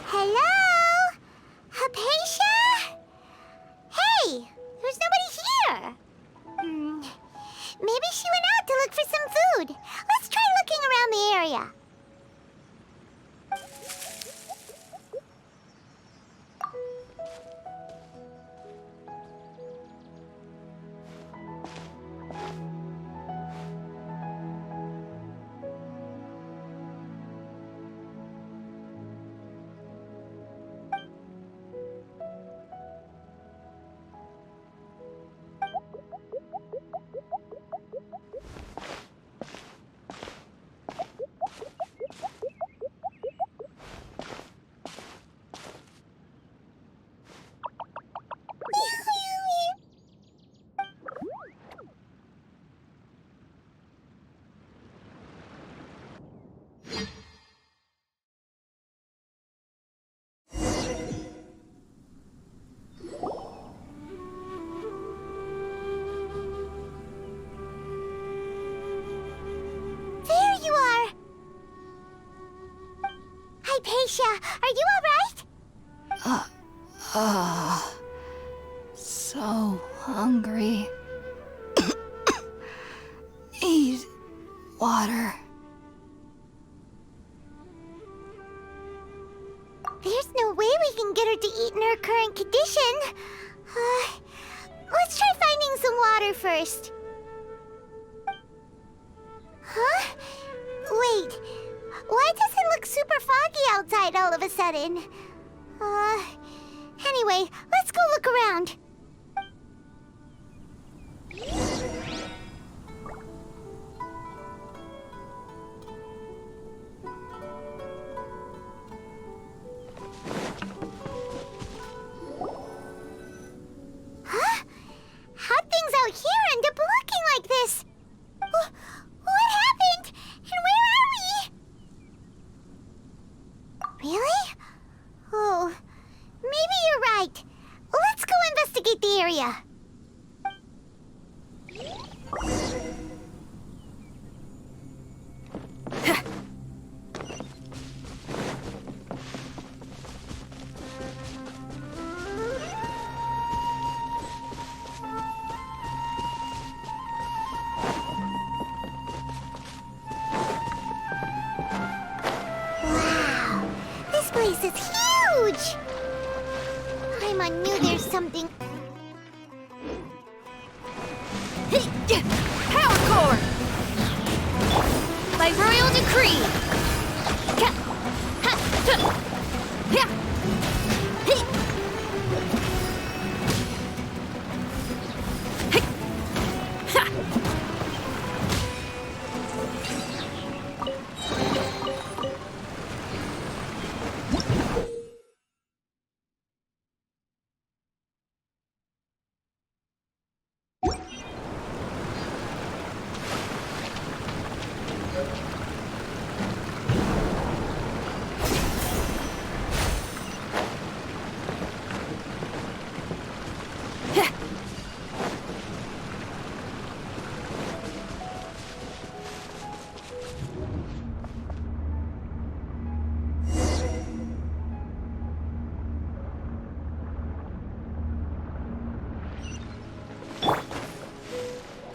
Hello? Haypasia? Hey, there's nobody here. Maybe she went out to look for some food. Let's try looking around the area. Haypasia, are you alright? So hungry. Need water. There's no way we can get her to eat in her current condition. Let's try finding some water first. Huh? Wait. Why does it look super foggy outside all of a sudden? Anyway, let's go look around. investigate the area. Wow, this place is huge! Paimon knew there's something. Power core! By royal decree!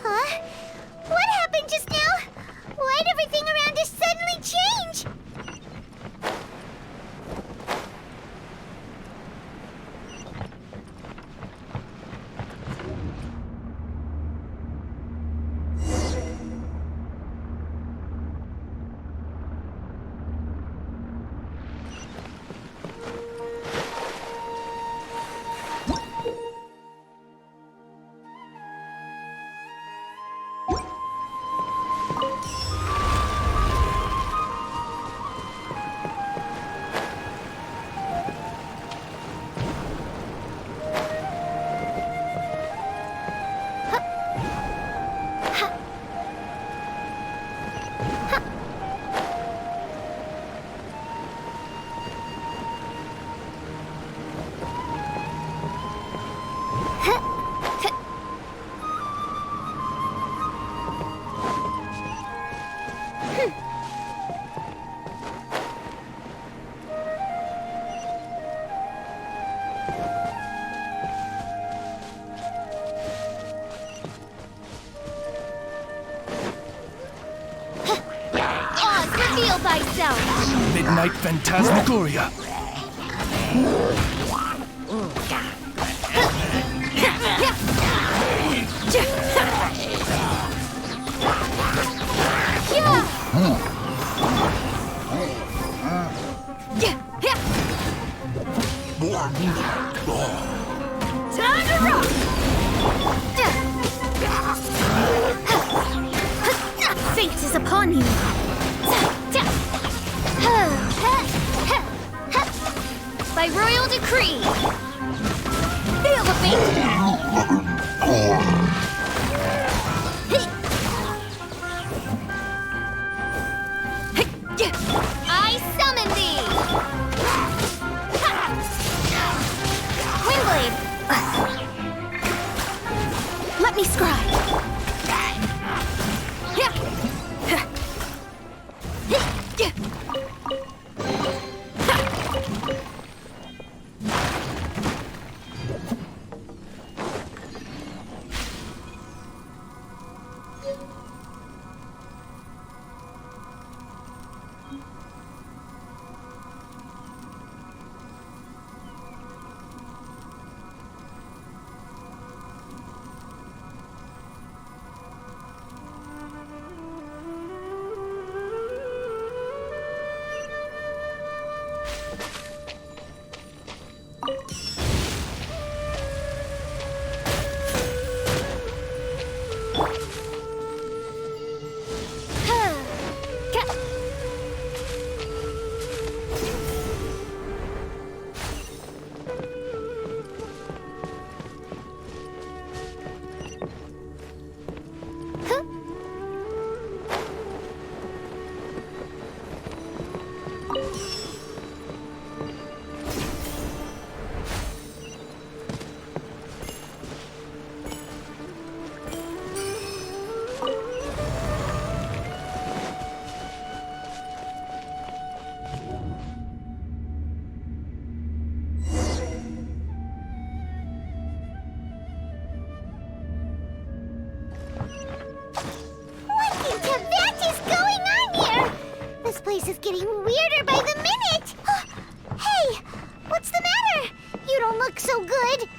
Huh? What happened just now? Why'd everything around us suddenly change? Oz, reveal thyself! Midnight Phantasmagoria. Time to rock! Fate is upon you! By royal decree! Feel the fate! I summon thee! Windblade! Let me scry! no good!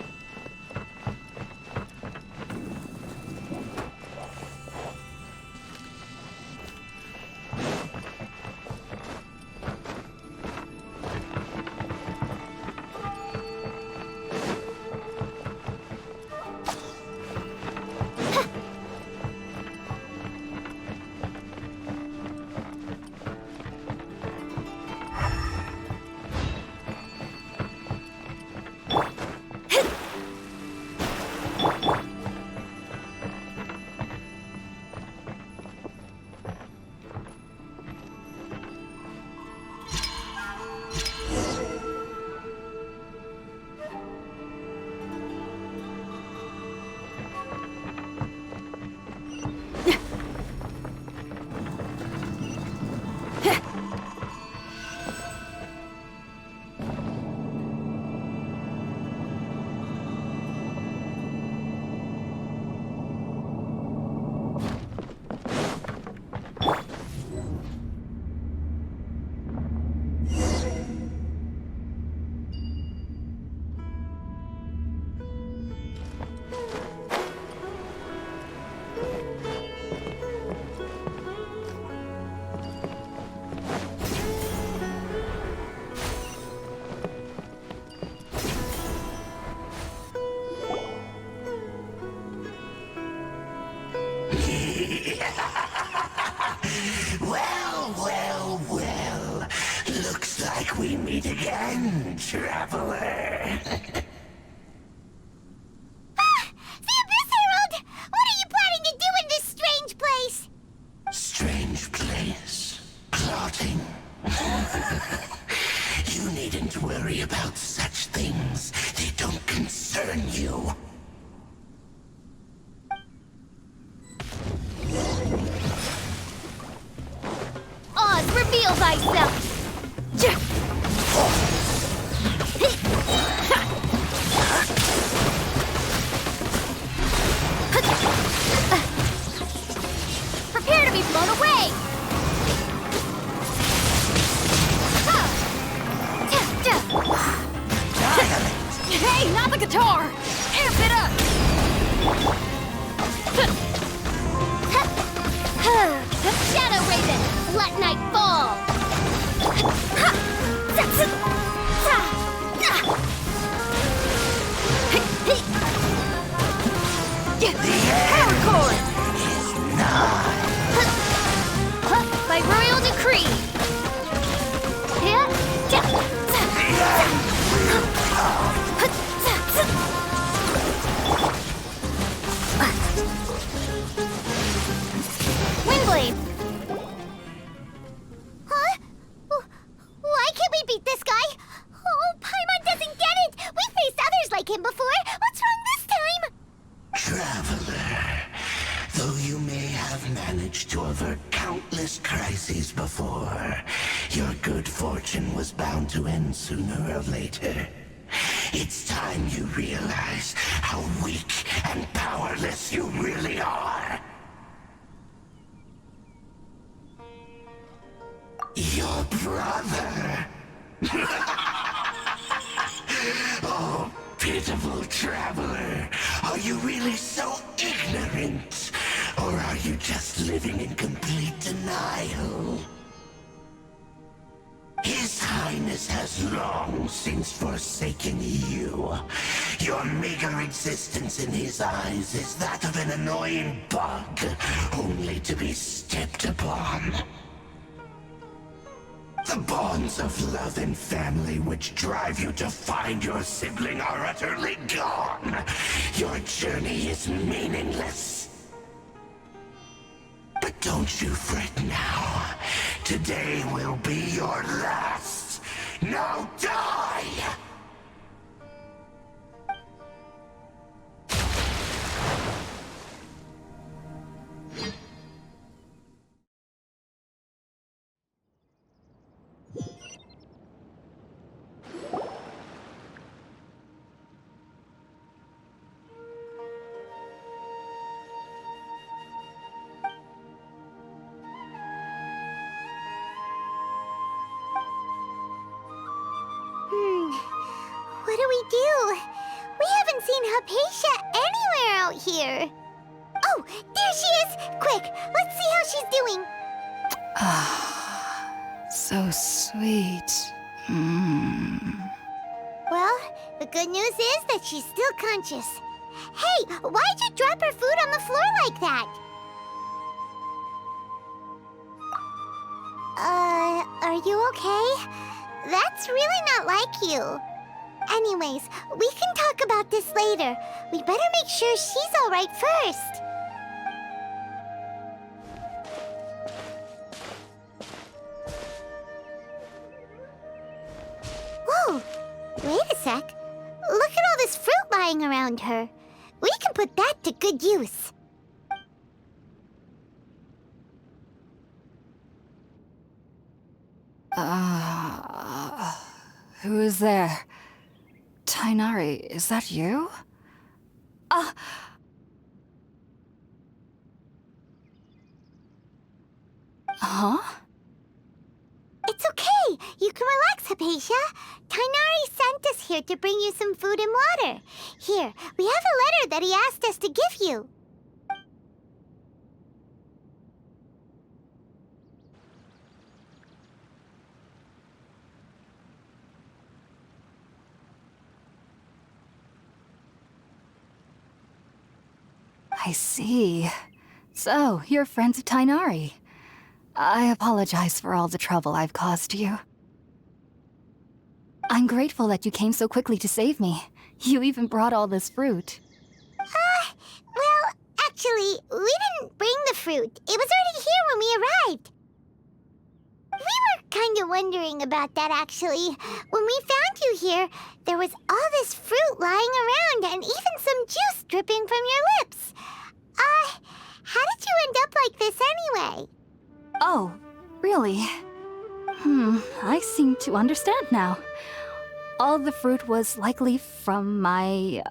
Well. Looks like we meet again, traveler. The Abyss Herald! What are you planning to do in this strange place? Strange place. Plotting. You needn't worry about such things. They don't concern you. Oz, reveal thyself! Prepare to be blown away! Hey, not the guitar! Amp it up! Shadow Raven, let night fall! Power chord! By royal decree! Windblade! Huh? Why can't we beat this guy? Oh, Paimon doesn't get it! We faced others like him before! What's wrong this time? Traveler, though you may have managed to avert countless crises before, your good fortune was bound to end sooner or later. It's time you realize how weak and powerless you really are. Your brother. Oh, pitiful traveler. Are you really so ignorant? Or are you just living in complete denial? His Highness has long since forsaken you. Your meager existence in his eyes is that of an annoying bug, only to be stepped upon. The bonds of love and family which drive you to find your sibling are utterly gone. Your journey is meaningless. But don't you fret now. Today will be your last. Now die! Haypasia anywhere out here. Oh, there she is! Quick, let's see how she's doing. So sweet. Well, the good news is that she's still conscious. Hey, why'd you drop her food on the floor like that? Are you okay? That's really not like you. Anyways, we can talk about this later. We better make sure she's all right first. Whoa, wait a sec. Look at all this fruit lying around her. We can put that to good use. Who is there? Tighnari, is that you? Huh? It's okay. You can relax, Haypasia. Tighnari sent us here to bring you some food and water. Here, we have a letter that he asked us to give you. I see. So, you're friends of Tighnari. I apologize for all the trouble I've caused you. I'm grateful that you came so quickly to save me. You even brought all this fruit. Well, actually, we didn't bring the fruit. It was already here when we arrived. We were kind of wondering about that, actually. When we found you here, there was all this fruit lying around and even some juice dripping from your lips. How did you end up like this anyway? Oh, really? I seem to understand now. All the fruit was likely from my,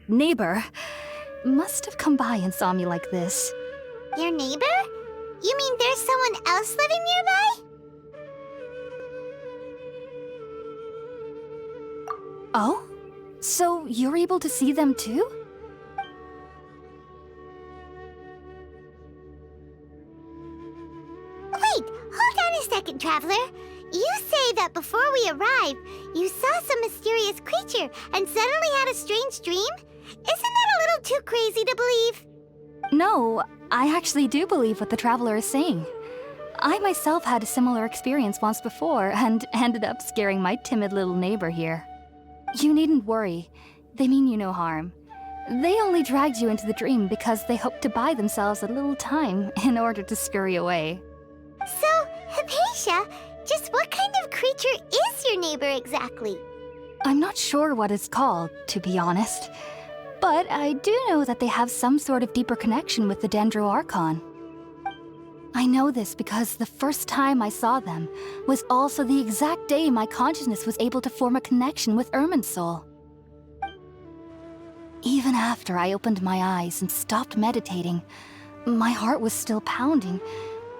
neighbor. Must have come by and saw me like this. Your neighbor? You mean there's someone else living nearby? Oh? So you're able to see them too? Wait, hold on a second, Traveler. You say that before we arrived, you saw some mysterious creature and suddenly had a strange dream? Isn't that a little too crazy to believe? No, I actually do believe what the Traveler is saying. I myself had a similar experience once before and ended up scaring my timid little neighbor here. You needn't worry. They mean you no harm. They only dragged you into the dream because they hoped to buy themselves a little time in order to scurry away. So, Haypasia, just what kind of creature is your neighbor exactly? I'm not sure what it's called, to be honest. But I do know that they have some sort of deeper connection with the Dendro Archon. I know this because the first time I saw them was also the exact day my consciousness was able to form a connection with Irminsul. Even after I opened my eyes and stopped meditating, my heart was still pounding,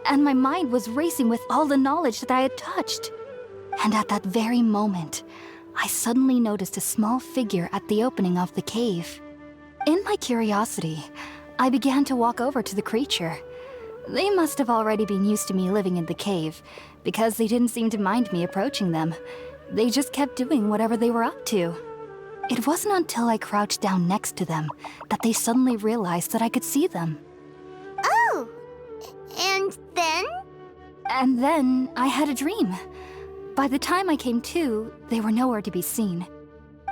and my mind was racing with all the knowledge that I had touched. And at that very moment, I suddenly noticed a small figure at the opening of the cave. In my curiosity, I began to walk over to the creature. They must have already been used to me living in the cave, because they didn't seem to mind me approaching them. They just kept doing whatever they were up to. It wasn't until I crouched down next to them that they suddenly realized that I could see them. Oh, and then? And then I had a dream. By the time I came to, they were nowhere to be seen.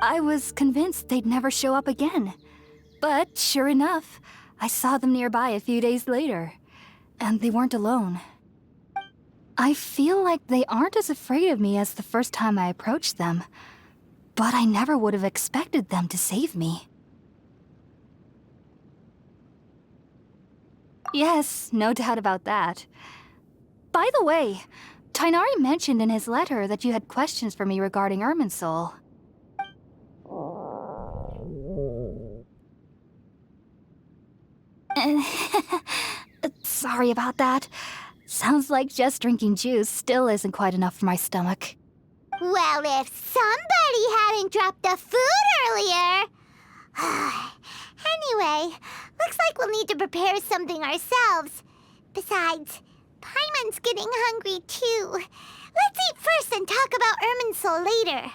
I was convinced they'd never show up again. But sure enough, I saw them nearby a few days later. And they weren't alone. I feel like they aren't as afraid of me as the first time I approached them. But I never would have expected them to save me. Yes, no doubt about that. By the way, Tighnari mentioned in his letter that you had questions for me regarding Irminsul. Sorry about that. Sounds like just drinking juice still isn't quite enough for my stomach. Well, if somebody hadn't dropped the food earlier... prepare something ourselves. Besides, Paimon's getting hungry too. Let's eat first and talk about Irminsul later.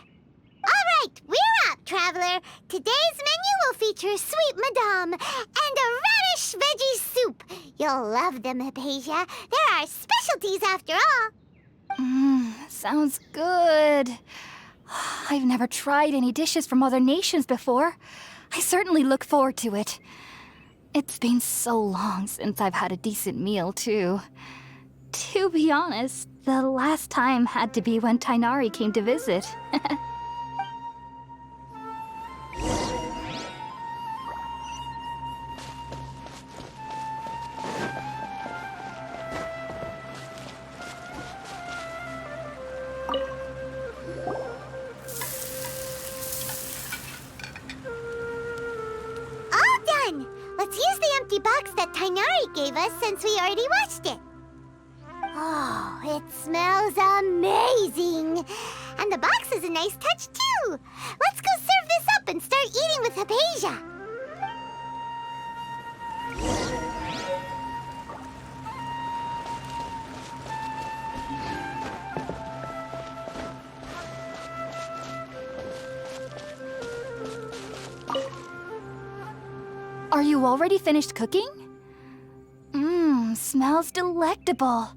All right, we're up, traveler. Today's menu will feature sweet madame and a radish veggie soup. You'll love them, Hypatia. They're our specialties after all. Sounds good. I've never tried any dishes from other nations before. I certainly look forward to it. It's been so long since I've had a decent meal, too. To be honest, the last time had to be when Tainari came to visit. Let's use the empty box that Tainari gave us since we already washed it. Oh, it smells amazing. And the box is a nice touch, too. Let's go serve this up and start eating with Hypatia. Are you already finished cooking? Smells delectable.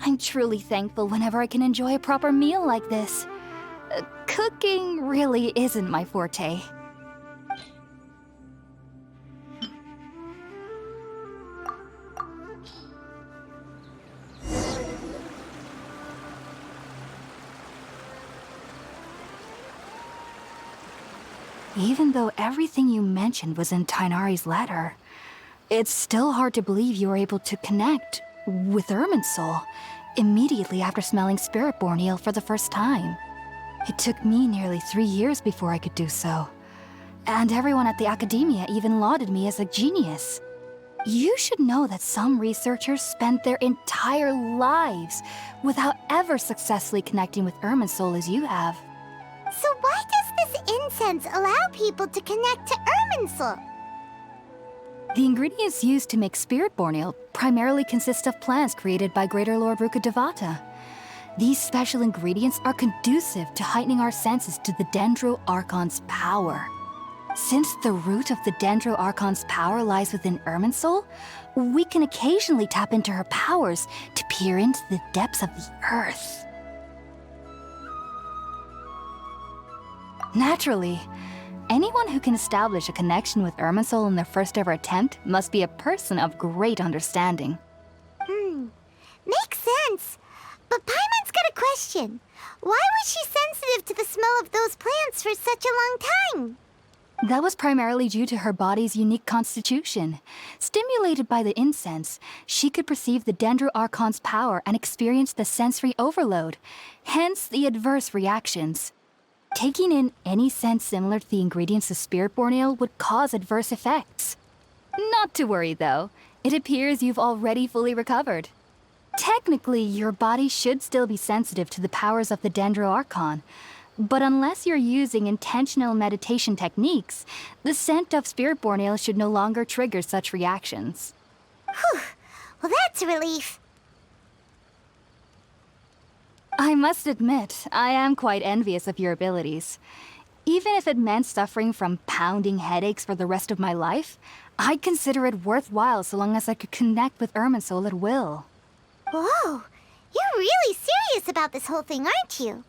I'm truly thankful whenever I can enjoy a proper meal like this. Cooking really isn't my forte. Even though everything you mentioned was in Tainari's letter, it's still hard to believe you were able to connect with Irminsul immediately after smelling Spiritborn Ale for the first time. It took me nearly 3 years before I could do so. And everyone at the Academia even lauded me as a genius. You should know that some researchers spent their entire lives without ever successfully connecting with Irminsul as you have. So why does this incense allow people to connect to Irminsul? The ingredients used to make Spiritborn Ale primarily consist of plants created by Greater Lord Rukkhadevata. These special ingredients are conducive to heightening our senses to the Dendro Archon's power. Since the root of the Dendro Archon's power lies within Irminsul, we can occasionally tap into her powers to peer into the depths of the earth. Naturally, anyone who can establish a connection with Irminsul in their first ever attempt must be a person of great understanding. Makes sense. But Paimon's got a question. Why was she sensitive to the smell of those plants for such a long time? That was primarily due to her body's unique constitution. Stimulated by the incense, she could perceive the Dendro Archon's power and experience the sensory overload, hence the adverse reactions. Taking in any scent similar to the ingredients of Spiritborn Ale would cause adverse effects. Not to worry, though. It appears you've already fully recovered. Technically, your body should still be sensitive to the powers of the Dendro Archon, but unless you're using intentional meditation techniques, the scent of Spiritborn Ale should no longer trigger such reactions. Whew. Well, that's a relief. I must admit, I am quite envious of your abilities. Even if it meant suffering from pounding headaches for the rest of my life, I'd consider it worthwhile so long as I could connect with Irminsul at will. Whoa, you're really serious about this whole thing, aren't you?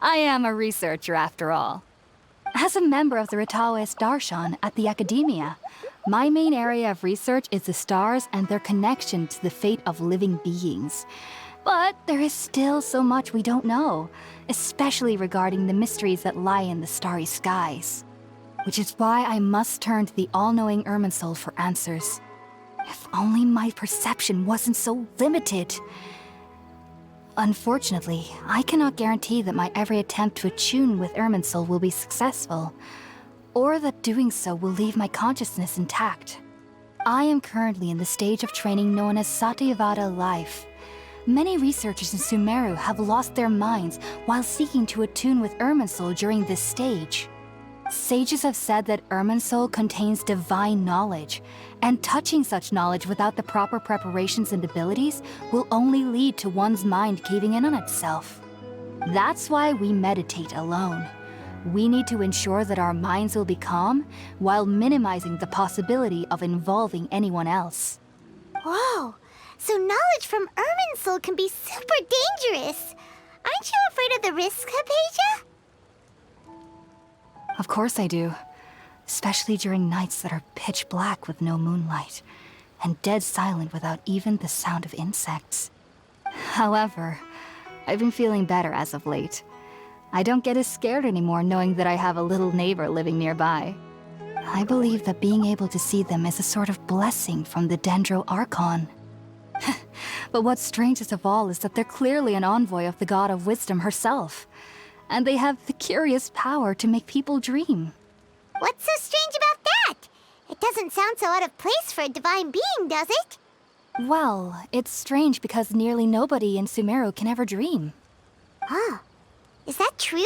I am a researcher after all. As a member of the Ritaoes Darshan at the Academia, my main area of research is the stars and their connection to the fate of living beings. But there is still so much we don't know, especially regarding the mysteries that lie in the starry skies. Which is why I must turn to the all-knowing Irminsul for answers. If only my perception wasn't so limited. Unfortunately, I cannot guarantee that my every attempt to attune with Irminsul will be successful, or that doing so will leave my consciousness intact. I am currently in the stage of training known as Satyavada life. Many researchers in Sumeru have lost their minds while seeking to attune with Irminsul during this stage. Sages have said that Irminsul contains divine knowledge, and touching such knowledge without the proper preparations and abilities will only lead to one's mind caving in on itself. That's why we meditate alone. We need to ensure that our minds will be calm while minimizing the possibility of involving anyone else. Whoa! So knowledge from Irminsul can be super dangerous. Aren't you afraid of the risks, Haypasia? Of course I do. Especially during nights that are pitch black with no moonlight, and dead silent without even the sound of insects. However, I've been feeling better as of late. I don't get as scared anymore knowing that I have a little neighbor living nearby. I believe that being able to see them is a sort of blessing from the Dendro Archon. But what's strangest of all is that they're clearly an envoy of the God of Wisdom herself, and they have the curious power to make people dream. What's so strange about that? It doesn't sound so out of place for a divine being, does it? Well, it's strange because nearly nobody in Sumeru can ever dream. Huh. Is that true?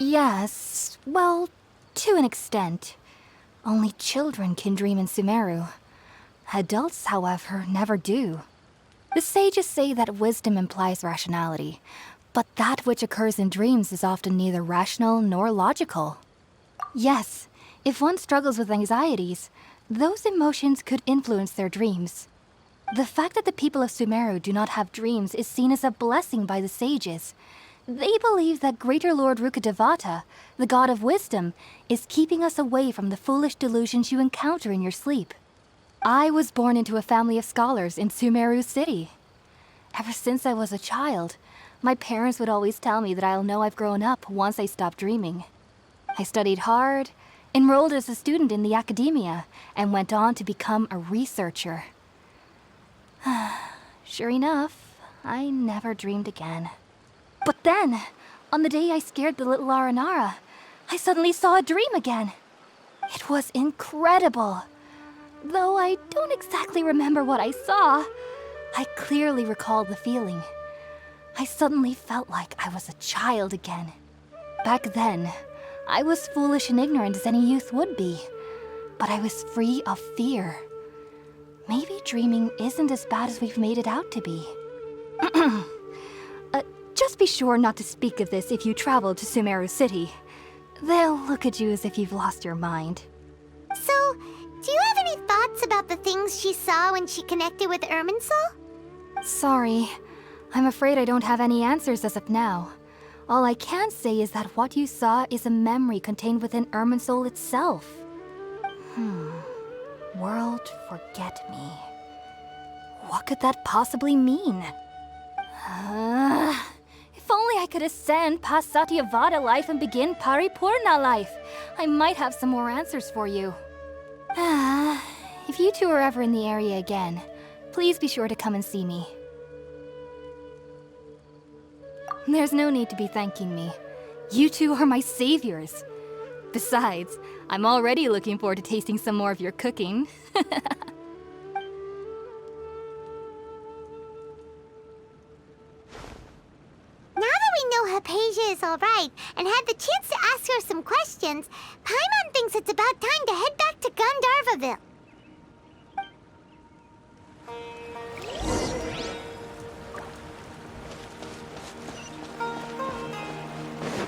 Yes, well, to an extent. Only children can dream in Sumeru. Adults, however, never do. The sages say that wisdom implies rationality, but that which occurs in dreams is often neither rational nor logical. Yes, if one struggles with anxieties, those emotions could influence their dreams. The fact that the people of Sumeru do not have dreams is seen as a blessing by the sages. They believe that Greater Lord Rukkhadevata, the god of wisdom, is keeping us away from the foolish delusions you encounter in your sleep. I was born into a family of scholars in Sumeru City. Ever since I was a child, my parents would always tell me that I'll know I've grown up once I stop dreaming. I studied hard, enrolled as a student in the academia, and went on to become a researcher. Sure enough, I never dreamed again. But then, on the day I scared the little Aranara, I suddenly saw a dream again. It was incredible. Though I don't exactly remember what I saw, I clearly recall the feeling. I suddenly felt like I was a child again. Back then, I was foolish and ignorant as any youth would be, but I was free of fear. Maybe dreaming isn't as bad as we've made it out to be. Just be sure not to speak of this if you travel to Sumeru City. They'll look at you as if you've lost your mind. So, do you have any thoughts about the things she saw when she connected with Irminsul? Sorry. I'm afraid I don't have any answers as of now. All I can say is that what you saw is a memory contained within Irminsul itself. World Forget Me. What could that possibly mean? If only I could ascend past Satyavada life and begin Paripurna life, I might have some more answers for you. If you two are ever in the area again, please be sure to come and see me. There's no need to be thanking me. You two are my saviors. Besides, I'm already looking forward to tasting some more of your cooking. Now that we know Haypasia is alright and had the chance to ask her some questions, Paimon thinks it's about time to head back to Gandharvaville.